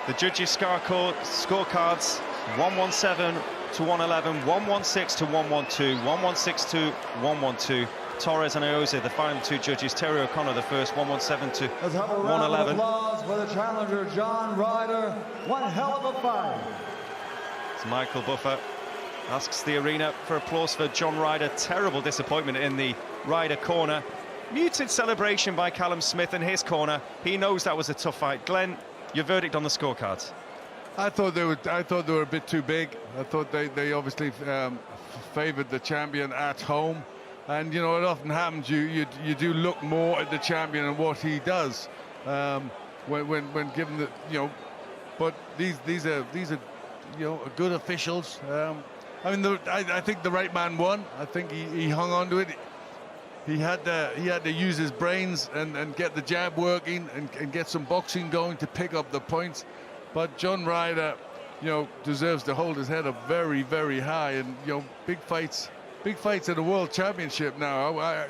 The judges' scorecards 117-111, 116-112, 116-112. Torres and Ayoze, the final two judges. Terry O'Connor, the first, 117-111. Let's have a round of applause for the challenger, John Ryder. One hell of a fight. As Michael Buffer asks the arena for applause for John Ryder. Terrible disappointment in the Ryder corner. Muted celebration by Callum Smith in his corner. He knows that was a tough fight. Glenn, your verdict on the scorecards? I thought they were a bit too big. I thought they obviously favoured the champion at home. And you know, it often happens. You do look more at the champion and what he does when given the But these are good officials. I mean, I think the right man won. I think he hung on to it. He had to use his brains and get the jab working and get some boxing going to pick up the points. But John Ryder, deserves to hold his head up very, very high. And big fights at the World Championship now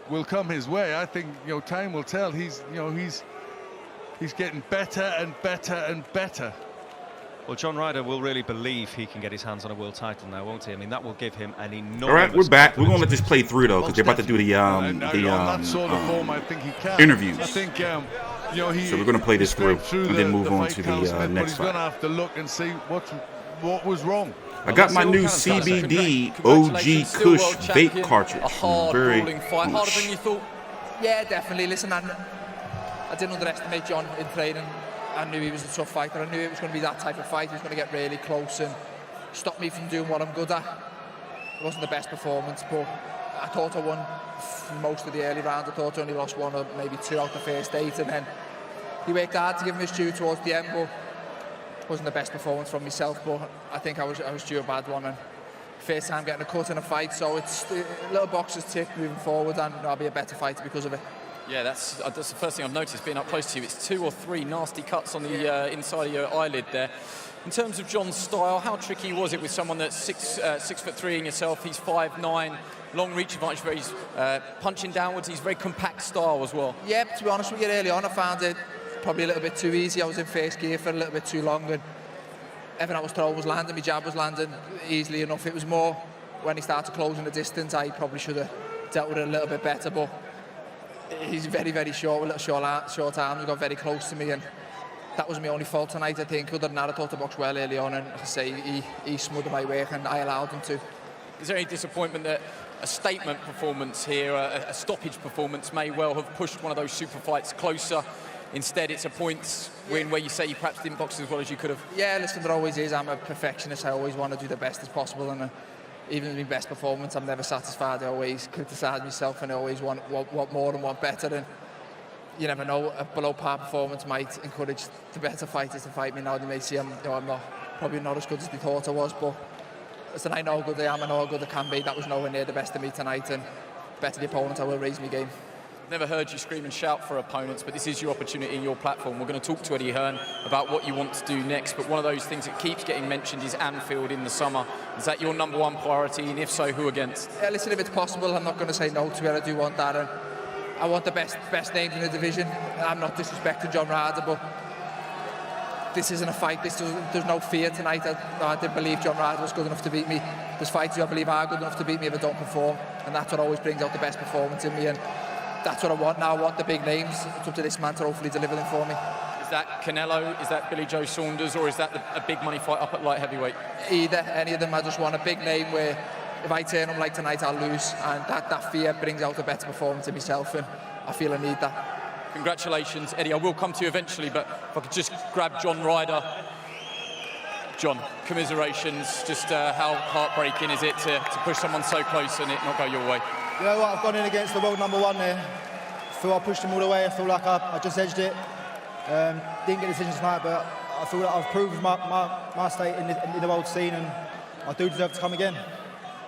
will come his way. I think time will tell. He's getting better and better and better. Well, John Ryder will really believe he can get his hands on a world title now, won't he? I mean, that will give him an enormous... All right, we're back. We're going to let this play through, though, because they're about to do the that sort of form, I think he can. Interviews. I think, so we're going to play this through and then move on to the next fight. He's going to fight. have to look and see what was wrong. I got my new CBD OG Kush vape cartridge. A hard, Very grueling fight, harder Kush. than you thought. Yeah, definitely. Listen, I didn't underestimate John in training. I knew he was a tough fighter. I knew it was going to be that type of fight. He was going to get really close and stop me from doing what I'm good at. It wasn't the best performance, but I thought I won most of the early rounds. I thought I only lost 1 or maybe 2 out the first 8, and then he worked hard to give him his due towards the end, but it wasn't the best performance from myself, but I think I was due a bad one, and first time getting a cut in a fight, so it's little boxes ticked moving forward, and I'll be a better fighter because of it. Yeah, that's the first thing I've noticed being up close to you. It's 2 or 3 nasty cuts on the inside of your eyelid there. In terms of John's style, how tricky was it with someone that's 6'3" in yourself? He's 5'9", long reach advantage, where he's punching downwards. He's very compact style as well. Yeah, to be honest with you, early on I found it probably a little bit too easy. I was in first gear for a little bit too long, and everything I was throwing was landing. My jab was landing easily enough. It was more when he started closing the distance, I probably should have dealt with it a little bit better, but he's very, very short, with little short arms. He got very close to me, and that was my only fault tonight, I think. Other than that, I thought the box well early on, and like I say, he smothered my work, and I allowed him to. Is there any disappointment that a statement performance here, a stoppage performance, may well have pushed one of those super fights closer? Instead, it's a points win where you say you perhaps didn't box as well as you could have. Yeah, listen, there always is. I'm a perfectionist. I always want to do the best as possible, and even in my best performance, I'm never satisfied. I always criticise myself, and I always want more and want better. And you never know, a below par performance might encourage the better fighters to fight me now. They may see I'm probably not as good as they thought I was, but listen, I know how good I am, I know how good I can be. That was nowhere near the best of me tonight, and better the opponent, I will raise my game. Never heard you scream and shout for opponents, but this is your opportunity and your platform. We're going to talk to Eddie Hearn about what you want to do next, but one of those things that keeps getting mentioned is Anfield in the summer. Is that your #1 priority, and if so, who against? Yeah, listen, if it's possible, I'm not going to say no to it. I do want that, and I want the best names in the division. I'm not disrespecting John Ryder, but this isn't a fight. There's no fear tonight. I didn't believe John Ryder was good enough to beat me. There's fighters who I believe are good enough to beat me if I don't perform, and that's what always brings out the best performance in me, and that's what I want now. I want the big names. It's up to this man to hopefully deliver them for me. Is that Canelo? Is that Billy Joe Saunders? Or is that a big money fight up at light heavyweight? Either, any of them. I just want a big name where if I turn them like tonight, I'll lose, and that fear brings out a better performance in myself, and I feel I need that. Congratulations, Eddie. I will come to you eventually, but if I could just grab John Ryder. John, commiserations. Just how heartbreaking is it to push someone so close and it not go your way? You know what, I've gone in against the world #1 there. I feel I pushed him all the way. I feel like I just edged it. Didn't get decisions tonight, but I feel like I've proved my state in the world scene, and I do deserve to come again.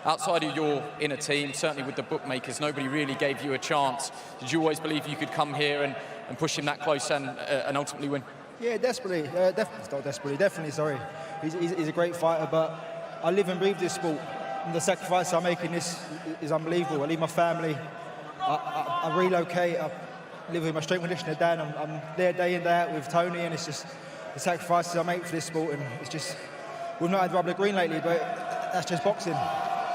Outside of your inner team, certainly with the bookmakers, nobody really gave you a chance. Did you always believe you could come here and push him that close and ultimately win? Yeah, desperately. Definitely, sorry. He's a great fighter, but I live and breathe this sport. And the sacrifice I'm making this is unbelievable. I leave my family, I relocate, I live with my strength conditioner Dan. I'm there day in, day out with Tony, and it's just the sacrifices I make for this sport, and it's just, we've not had rubber green lately, but that's just boxing.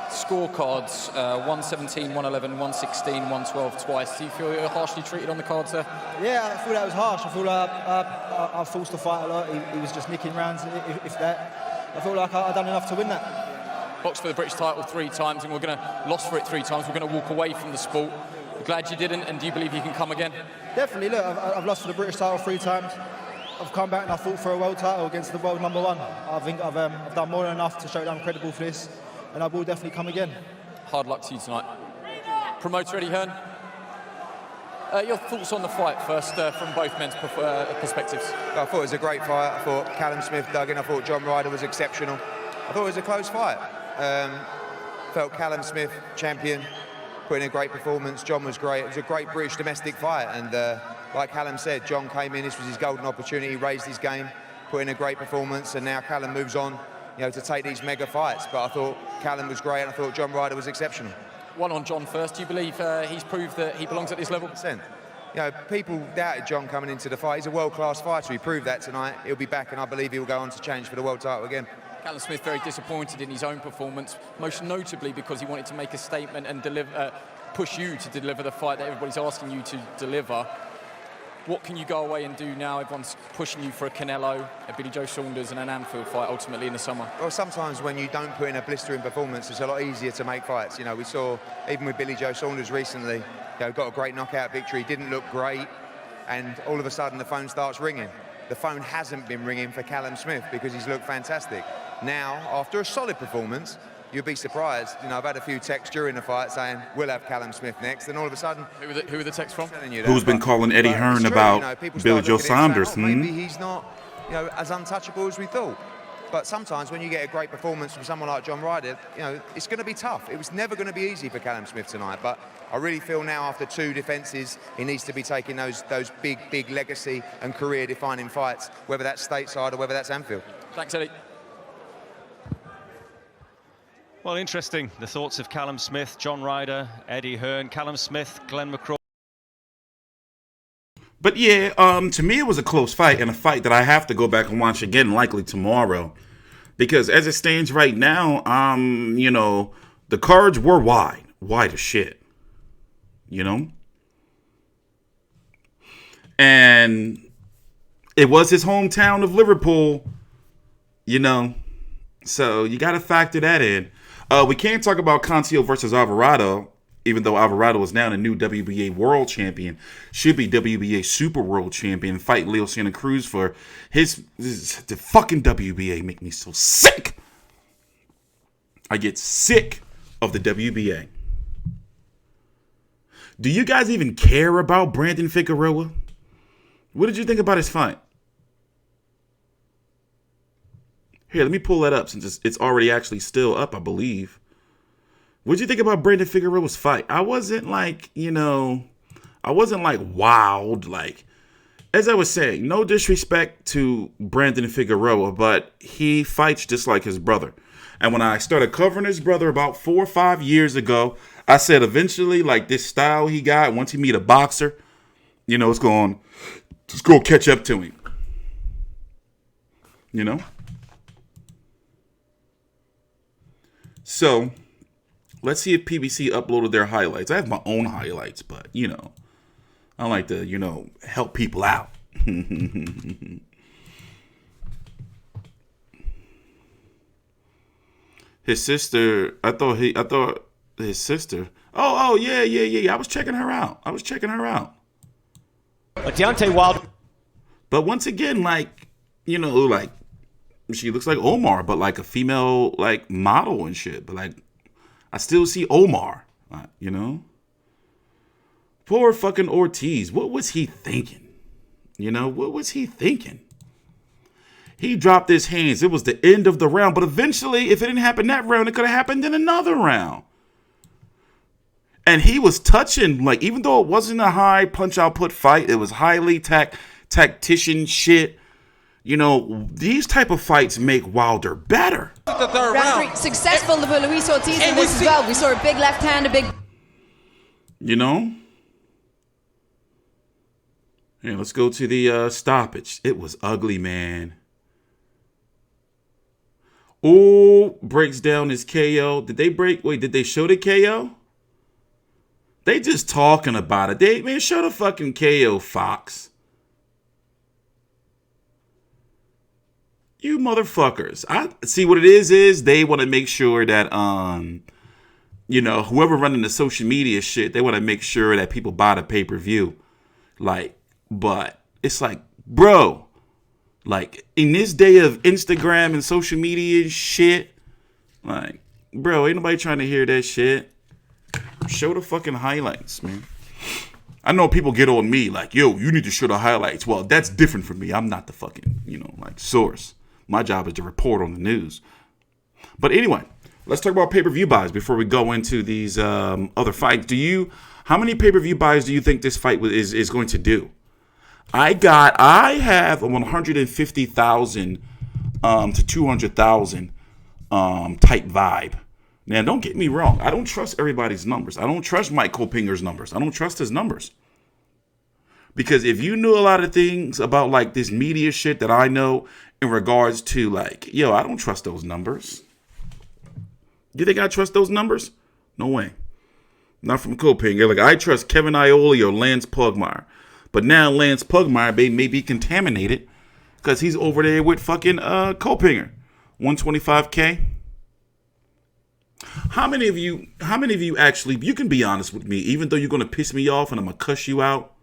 Scorecards, 117, 111, 116, 112 twice. Do you feel you're harshly treated on the cards there? Yeah, I feel that was harsh. I feel like I forced the fight a lot. He was just nicking rounds, if that. I feel like I've done enough to win that. Boxed for the British title 3 times, and lost for it 3 times. We're going to walk away from the sport. You're glad you didn't, and do you believe you can come again? Definitely. Look, I've lost for the British title 3 times. I've come back and I fought for a world title against the world #1. I think I've done more than enough to show that I'm credible for this, and I will definitely come again. Hard luck to you tonight. Promoter Eddie Hearn, your thoughts on the fight first, from both men's perspectives? I thought it was a great fight. I thought Callum Smith dug in. I thought John Ryder was exceptional. I thought it was a close fight. Felt Callum Smith, champion, put in a great performance. John was great. It was a great British domestic fight, and like Callum said, John came in, this was his golden opportunity, raised his game, put in a great performance, and now Callum moves on, to take these mega fights. But I thought Callum was great, and I thought John Ryder was exceptional. One on John first. Do you believe he's proved that he belongs at this level? 100%. People doubted John coming into the fight. He's a world-class fighter. He proved that tonight. He'll be back, and I believe he'll go on to challenge for the world title again. Callum Smith very disappointed in his own performance, most notably because he wanted to make a statement and push you to deliver the fight that everybody's asking you to deliver. What can you go away and do now? Everyone's pushing you for a Canelo, a Billy Joe Saunders, and an Anfield fight ultimately in the summer. Well, sometimes when you don't put in a blistering performance, it's a lot easier to make fights. We saw, even with Billy Joe Saunders recently, got a great knockout victory, didn't look great, and all of a sudden the phone starts ringing. The phone hasn't been ringing for Callum Smith because he's looked fantastic. Now, after a solid performance, you'd be surprised. You know, I've had a few texts during the fight saying, we'll have Callum Smith next, and all of a sudden... Who were the texts from? Who's been calling Eddie Hearn about Billy Joe Saunders? Maybe he's not, you know, as untouchable as we thought. But sometimes when you get a great performance from someone like John Ryder, you know, it's going to be tough. It was never going to be easy for Callum Smith tonight, but I really feel now after 2 defences, he needs to be taking those big legacy and career-defining fights, whether that's stateside or whether that's Anfield. Thanks, Eddie. Well, interesting, the thoughts of Callum Smith, John Ryder, Eddie Hearn, Callum Smith, Glenn McCraw. But yeah, to me it was a close fight, and a fight that I have to go back and watch again, likely tomorrow, because as it stands right now, you know, the cards were wide as shit, you know, and it was his hometown of Liverpool, you know, so you got to factor that in. We can't talk about Cantillo versus Alvarado, even though Alvarado is now the new WBA world champion, should be WBA super world champion, fight Leo Santa Cruz for the fucking WBA make me so sick. I get sick of the WBA. Do you guys even care about Brandon Figueroa? What did you think about his fight? Here, let me pull that up since it's already actually still up, I believe. What did you think about Brandon Figueroa's fight? I wasn't like, you know, I wasn't like wowed. Like, as I was saying, no disrespect to Brandon Figueroa, but he fights just like his brother. And when I started covering his brother about 4 or 5 years ago, I said eventually, like, this style he got, once he meet a boxer, you know, it's going to catch up to him. You know? So let's see if PBC uploaded their highlights. I have my own highlights, but, you know, I like to, you know, help people out. His sister, I thought his sister. Oh, yeah. I was checking her out. But Deontay Wilder. But once again, like, you know, like, she looks like Omar, but like a female, like, model and shit. But, like, I still see Omar, you know? Poor fucking Ortiz. What was he thinking? You know, what was he thinking? He dropped his hands. It was the end of the round. But eventually, if it didn't happen that round, it could have happened in another round. And he was touching, like, even though it wasn't a high punch output fight, it was highly tactician shit. You know, these type of fights make Wilder better. The third round. Successful for Luis Ortiz in this as well. We saw a big left hand, a big... You know? Here, let's go to the stoppage. It was ugly, man. Oh, breaks down his KO. Did they show the KO? They just talking about it. Man, show the fucking KO, Fox. You motherfuckers. I see what it is they want to make sure that you know, whoever running the social media shit, they want to make sure that people buy the pay-per-view. Like, but it's like, bro, like, in this day of Instagram and social media and shit, like, bro, ain't nobody trying to hear that shit. Show the fucking highlights, man. I know people get on me like, yo, you need to show the highlights. Well, that's different from me. I'm not the fucking, you know, like, source. My job is to report on the news. But anyway, let's talk about pay-per-view buys before we go into these other fights. How many pay-per-view buys do you think this fight is going to do? I have a 150,000 to 200,000 type vibe. Now, don't get me wrong. I don't trust everybody's numbers. I don't trust Mike Kopinger's numbers. I don't trust his numbers. Because if you knew a lot of things about, like, this media shit that I know in regards to, like, yo, I don't trust those numbers. You think I trust those numbers? No way. Not from Kopinger. Like, I trust Kevin Iole or Lance Pugmire. But now Lance Pugmire may be contaminated because he's over there with fucking Kopinger. 125K. How many of you actually, you can be honest with me, even though you're going to piss me off and I'm going to cuss you out.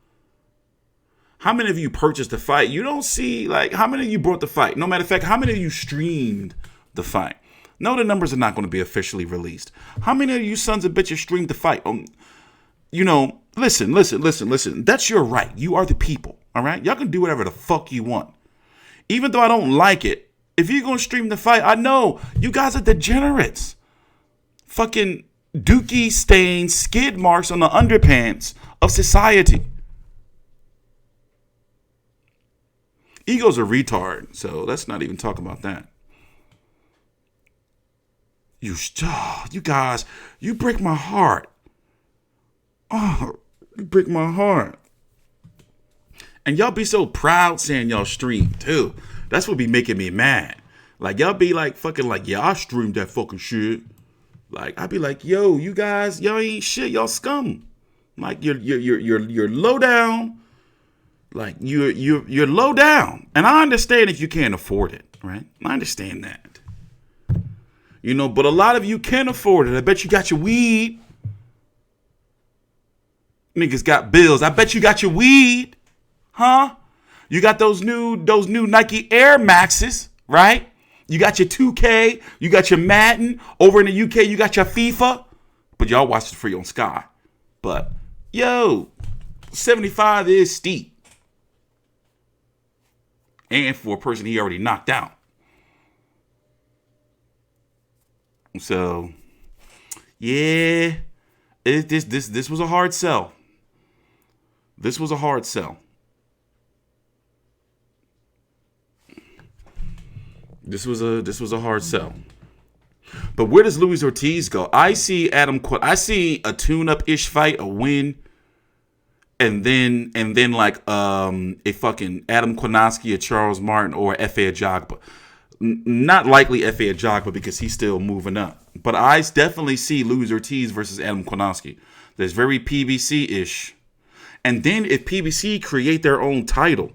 How many of you purchased the fight? You don't see, like, how many of you bought the fight? No matter of fact, how many of you streamed the fight? No, the numbers are not going to be officially released. How many of you sons of bitches streamed the fight? Listen. That's your right. You are the people, all right? Y'all can do whatever the fuck you want. Even though I don't like it, if you're going to stream the fight, I know you guys are degenerates. Fucking dookie stains, skid marks on the underpants of society. Ego's a retard, so let's not even talk about that. You guys, you break my heart. Oh, you break my heart. And y'all be so proud saying y'all stream too. That's what be making me mad. Like y'all be like fucking like, yeah, I streamed that fucking shit. Like I be like, yo, you guys, y'all ain't shit, y'all scum. Like you're low down. Like you're low down. And I understand if you can't afford it, right? I understand that. But a lot of you can afford it. I bet you got your weed. Niggas got bills. I bet you got your weed. Huh? You got those new Nike Air Maxes, right? You got your 2K, you got your Madden. Over in the UK, you got your FIFA. But y'all watch it free on Sky. But, yo, 75 is steep. And for a person he already knocked out. So, yeah, this was a hard sell. This was a hard sell. This was a hard sell. But where does Luis Ortiz go? I see a tune-up-ish fight, a win, and then like a fucking Adam Kownacki, a Charles Martin, or Efe Ajagba. Not likely Efe Ajagba because he's still moving up. But I definitely see Luis Ortiz versus Adam Kownacki. That's very PBC-ish. And then if PBC create their own title,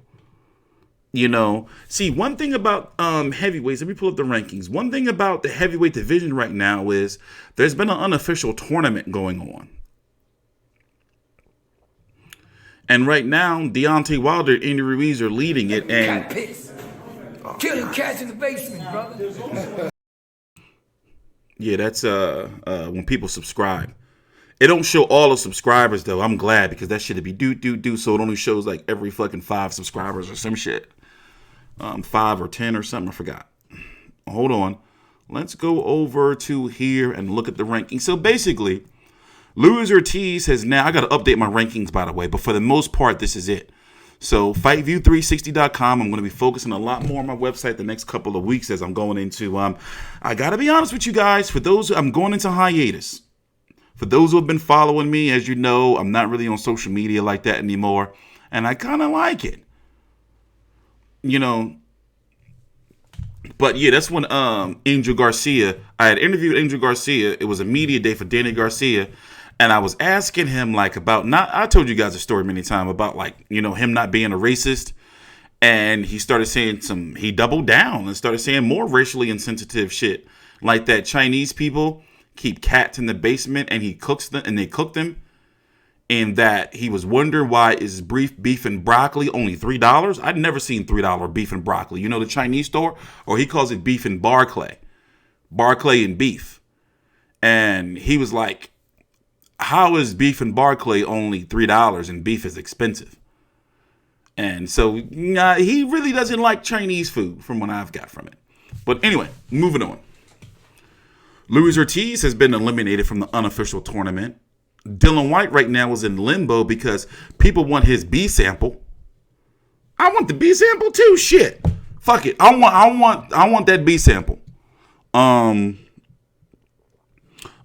see, one thing about heavyweights, let me pull up the rankings. One thing about the heavyweight division right now is there's been an unofficial tournament going on. And right now, Deontay Wilder and Andy Ruiz are leading it. And killing cats in the basement, brother. Yeah, that's when people subscribe. It don't show all the subscribers though. I'm glad because that shit'd be do. So it only shows like every fucking 5 subscribers or some shit. 5 or 10 or something. I forgot. Hold on. Let's go over to here and look at the rankings. So basically, Luis Ortiz has now. I got to update my rankings by the way, but for the most part, this is it. So FightView360.com. I'm going to be focusing a lot more on my website the next couple of weeks as I'm going into. I got to be honest with you guys. For those, I'm going into hiatus. For those who have been following me, as you know, I'm not really on social media like that anymore. And I kind of like it. But yeah, that's when Angel Garcia, I had interviewed Angel Garcia. It was a media day for Danny Garcia. And I was asking him like about, I told you guys a story many times about like, him not being a racist. And he started saying he doubled down and started saying more racially insensitive shit. Like that Chinese people keep cats in the basement and he cooks them and they cook them. And that he was wondering why is beef and broccoli only $3? I'd never seen $3 beef and broccoli. The Chinese store? Or he calls it beef and barclay. Barclay and beef. And he was like, how is beef and barclay only $3 and beef is expensive? And so he really doesn't like Chinese food from what I've got from it. But anyway, moving on. Luis Ortiz has been eliminated from the unofficial tournament. Dylan White right now is in limbo because people want his B sample. I want the B sample too. Shit. Fuck it. I want that B sample.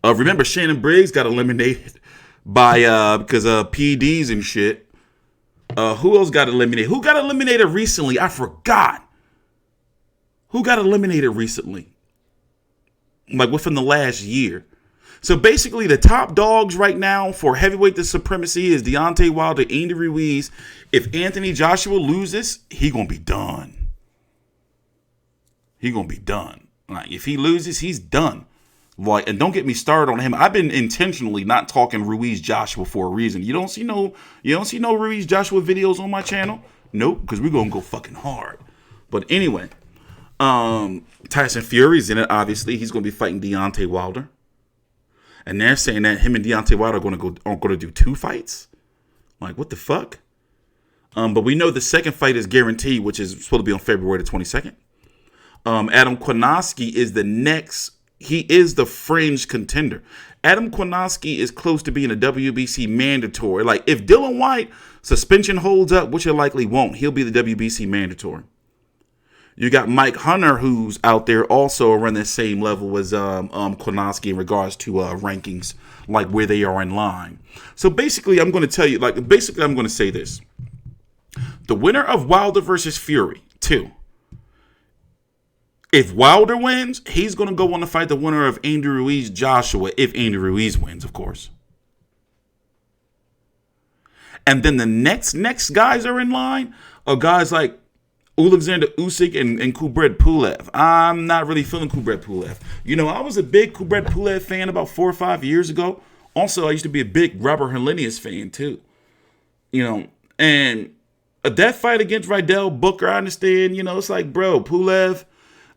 Remember Shannon Briggs got eliminated by because of PDs and shit. Who else got eliminated? Who got eliminated recently? I forgot. Who got eliminated recently? Like within the last year. So basically the top dogs right now for heavyweight supremacy is Deontay Wilder, Andy Ruiz. If Anthony Joshua loses, he gonna be done. He gonna be done. Like if he loses, he's done. Like, and don't get me started on him. I've been intentionally not talking Ruiz Joshua for a reason. You don't see no Ruiz Joshua videos on my channel? Nope, because we're gonna go fucking hard. But anyway, Tyson Fury's in it, obviously. He's going to be fighting Deontay Wilder. And they're saying that him and Deontay Wilder are going to do 2 fights. Like, what the fuck? But we know the second fight is guaranteed, which is supposed to be on February the 22nd. Adam Kownacki is the next. He is the fringe contender. Adam Kownacki is close to being a WBC mandatory. Like, if Dylan White suspension holds up, which it likely won't, he'll be the WBC mandatory. You got Mike Hunter, who's out there also around the same level as Kownacki in regards to rankings, like where they are in line. So basically, I'm going to tell you, I'm going to say this. The winner of Wilder versus Fury, 2. If Wilder wins, he's going to go on to fight the winner of Andy Ruiz Joshua, if Andy Ruiz wins, of course. And then the next guys are in line are guys like Alexander Usyk and Kubrat Pulev. I'm not really feeling Kubrat Pulev. You know, I was a big Kubrat Pulev fan about 4 or 5 years ago. Also, I used to be a big Robert Helenius fan too. You know, and that fight against Rydell Booker, I understand. You know, it's like, bro, Pulev,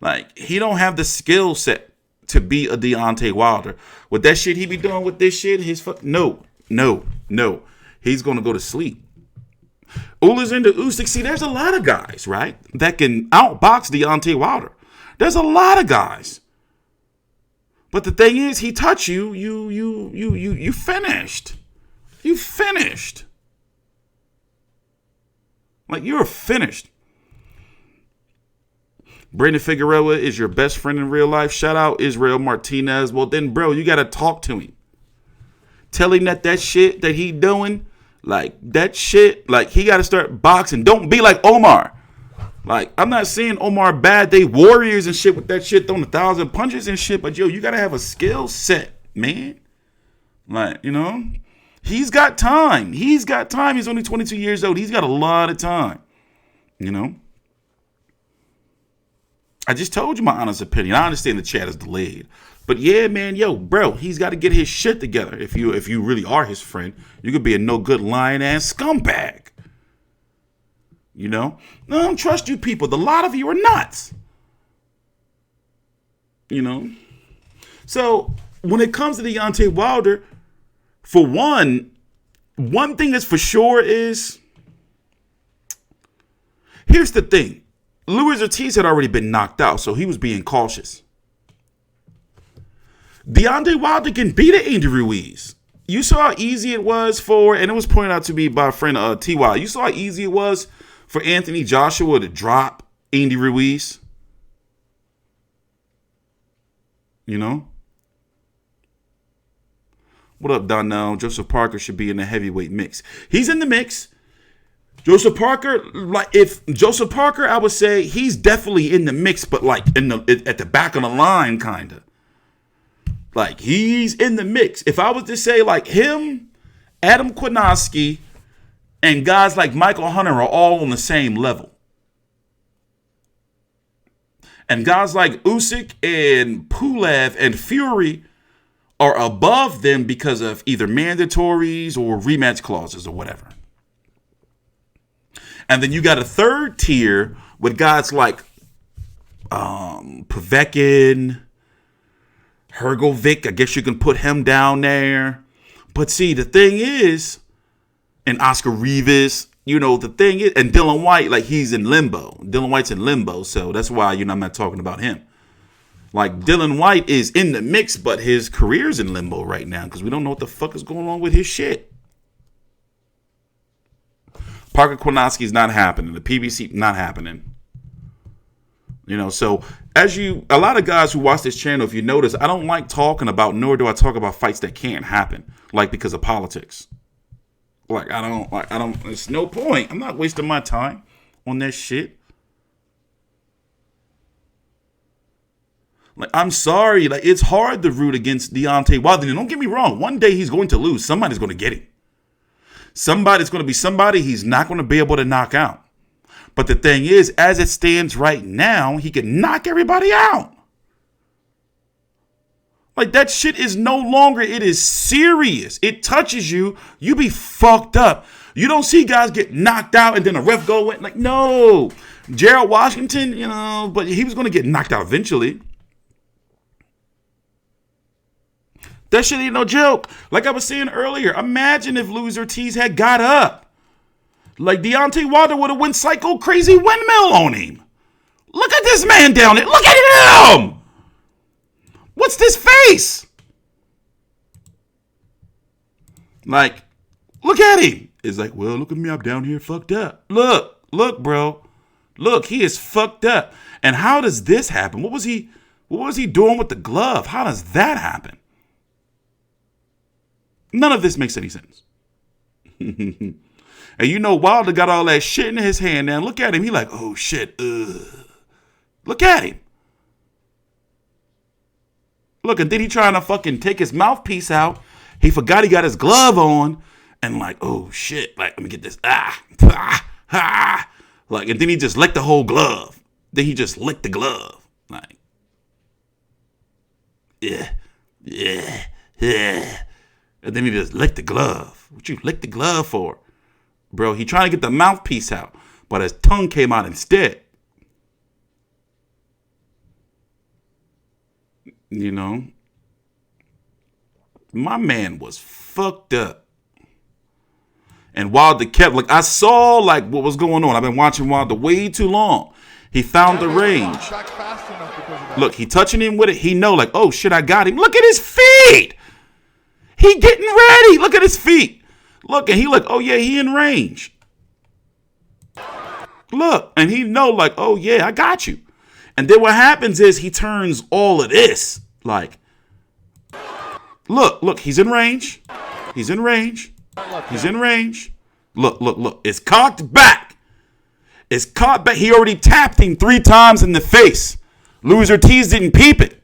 like, he don't have the skill set to be a Deontay Wilder. With that shit he be doing with this shit, no. He's going to go to sleep. Alexander Usyk, see, there's a lot of guys, right, that can outbox Deontay Wilder. There's a lot of guys. But the thing is, he touch you finished. You finished. Like, you're finished. Brandon Figueroa is your best friend in real life. Shout out Israel Martinez. Well, then, bro, you got to talk to him. Tell him that shit that he doing, like, that shit, like, he got to start boxing. Don't be like Omar. Like, I'm not saying Omar bad. They warriors and shit with that shit, throwing 1,000 punches and shit. But, yo, you got to have a skill set, man. Like, you know, he's got time. He's only 22 years old. He's got a lot of time, you know. I just told you my honest opinion. I understand the chat is delayed. But yeah, man, yo, bro, he's got to get his shit together. If you really are his friend, you could be a no good lying ass scumbag. You know? I don't trust you people. A lot of you are nuts. You know? So when it comes to Deontay Wilder, for one thing that's for sure is, here's the thing. Luis Ortiz had already been knocked out, so he was being cautious. Deontay Wilder can beat Andy Ruiz. You saw how easy it was and it was pointed out to me by a friend, T.Y. You saw how easy it was for Anthony Joshua to drop Andy Ruiz. You know? What up, Donnell? Joseph Parker should be in the heavyweight mix. He's in the mix. Joseph Parker, like, if Joseph Parker, I would say he's definitely in the mix, but like at the back of the line, kind of. Like, he's in the mix. If I was to say, like, him, Adam Kownacki, and guys like Michael Hunter are all on the same level. And guys like Usyk and Pulev and Fury are above them because of either mandatories or rematch clauses or whatever. And then you got a third tier with guys like Povetkin, Hrgovic. I guess you can put him down there. But see, the thing is, and Oscar Rivas, you know, the thing is, and Dylan White, like, he's in limbo. Dylan White's in limbo, so that's why, you know, I'm not talking about him. Like, Dylan White is in the mix, but his career's in limbo right now because we don't know what the fuck is going on with his shit. Parker Kownacki's not happening. The PBC not happening. You know, so a lot of guys who watch this channel, if you notice, I don't like talking about, nor do I talk about fights that can't happen, like, because of politics. Like, I don't, it's no point. I'm not wasting my time on that shit. Like, I'm sorry. Like, it's hard to root against Deontay Wilder. Don't get me wrong. One day he's going to lose. Somebody's going to get him. Somebody's going to be somebody he's not going to be able to knock out. But the thing is, as it stands right now, he can knock everybody out. Like, that shit is no longer, it is serious. It touches you, you be fucked up. You don't see guys get knocked out and then a ref go in. Like, no. Gerald Washington, you know, but he was going to get knocked out eventually. That shit ain't no joke. Like I was saying earlier, imagine if Luis Ortiz had got up. Like Deontay Wilder would have went psycho crazy windmill on him. Look at this man down there. Look at him. What's this face? Like, look at him. It's like, well, look at me. I'm down here fucked up. Look, bro. Look, he is fucked up. And how does this happen? What was he doing with the glove? How does that happen? None of this makes any sense. And you know Wilder got all that shit in his hand now. Look at him. He like, oh shit. Look at him. Look, and then he trying to fucking take his mouthpiece out. He forgot he got his glove on. And like, oh shit. Like, let me get this. Like, and then he just licked the whole glove. Then he just licked the glove. Like, yeah. And then he just licked the glove. What you licked the glove for? Bro, he trying to get the mouthpiece out, but his tongue came out instead. You know? My man was fucked up. And Wilder kept, like, I saw, like, what was going on. I've been watching Wilder way too long. He found the range. Look, he touching him with it. He know, like, oh, shit, I got him. Look at his feet. He getting ready. Look at his feet. Look, and he like, oh, yeah, he in range. Look, and he know, like, oh, yeah, I got you. And then what happens is he turns all of this. Like, look, he's in range. He's in range. He's in range. Look. It's cocked back. It's caught back. He already tapped him 3 times in the face. Luis Ortiz didn't peep it.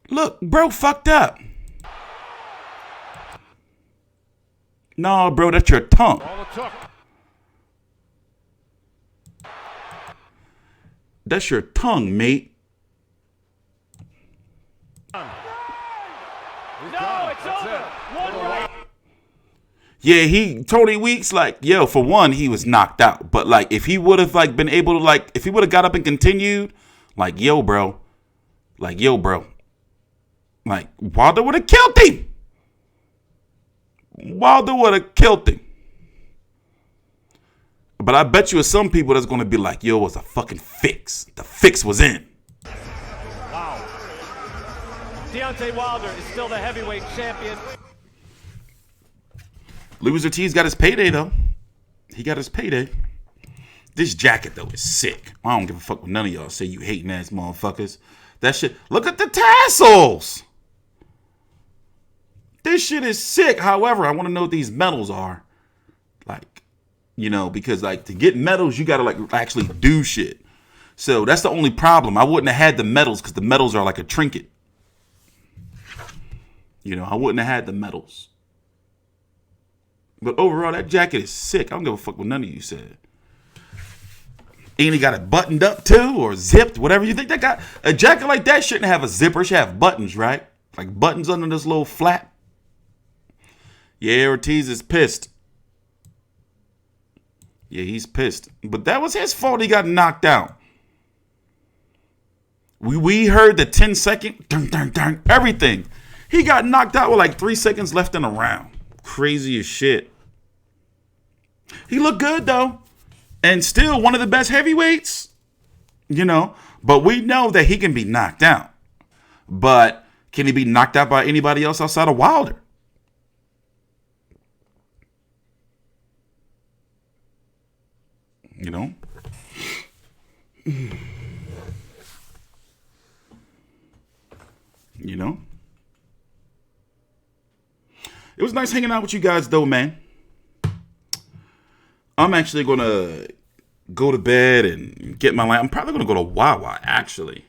Look, bro, fucked up. No, bro, that's your tongue. That's your tongue, mate. No, it's over. One right. Yeah, Tony Weeks, like, yo, for one, he was knocked out. But like, if he would have like been able to like, if he would have got up and continued, like, yo, bro. Like, Wilder would have killed him. But I bet you it's some people that's going to be like, yo, it was a fucking fix. The fix was in. Wow. Deontay Wilder is still the heavyweight champion. Luis Ortiz got his payday, though. He got his payday. This jacket, though, is sick. I don't give a fuck what none of y'all say, you hating ass motherfuckers. That shit, look at the tassels. This shit is sick. However, I want to know what these medals are. Like, you know, because like to get medals, you got to like actually do shit. So that's the only problem. I wouldn't have had the medals because the medals are like a trinket. You know, I wouldn't have had the medals. But overall, that jacket is sick. I don't give a fuck what none of you said. And he got it buttoned up too or zipped, whatever you think. That got a jacket like that shouldn't have a zipper. It should have buttons, right? Like buttons under this little flap. Yeah, Ortiz is pissed. Yeah, he's pissed. But that was his fault he got knocked out. We heard the 10-second, dun, everything. He got knocked out with like 3 seconds left in the round. Crazy as shit. He looked good, though. And still one of the best heavyweights. You know. But we know that he can be knocked out. But can he be knocked out by anybody else outside of Wilder? You know? You know? It was nice hanging out with you guys, though, man. I'm actually going to go to bed and get my I'm probably going to go to Wawa, actually.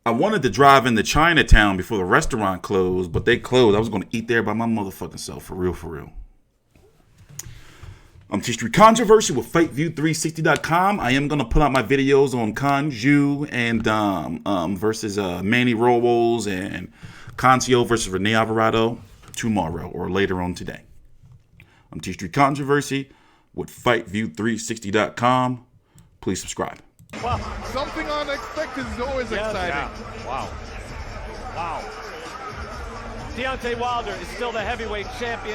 I wanted to drive into Chinatown before the restaurant closed, but they closed. I was going to eat there by my motherfucking self, for real, for real. Street Controversy with FightView360.com. I am going to put out my videos on Kanju and versus Manny Robles and Concio versus Rene Alvarado tomorrow or later on today. Street Controversy with FightView360.com. Please subscribe. Wow. Something unexpected is always exciting. Yeah. Wow. Wow. Deontay Wilder is still the heavyweight champion.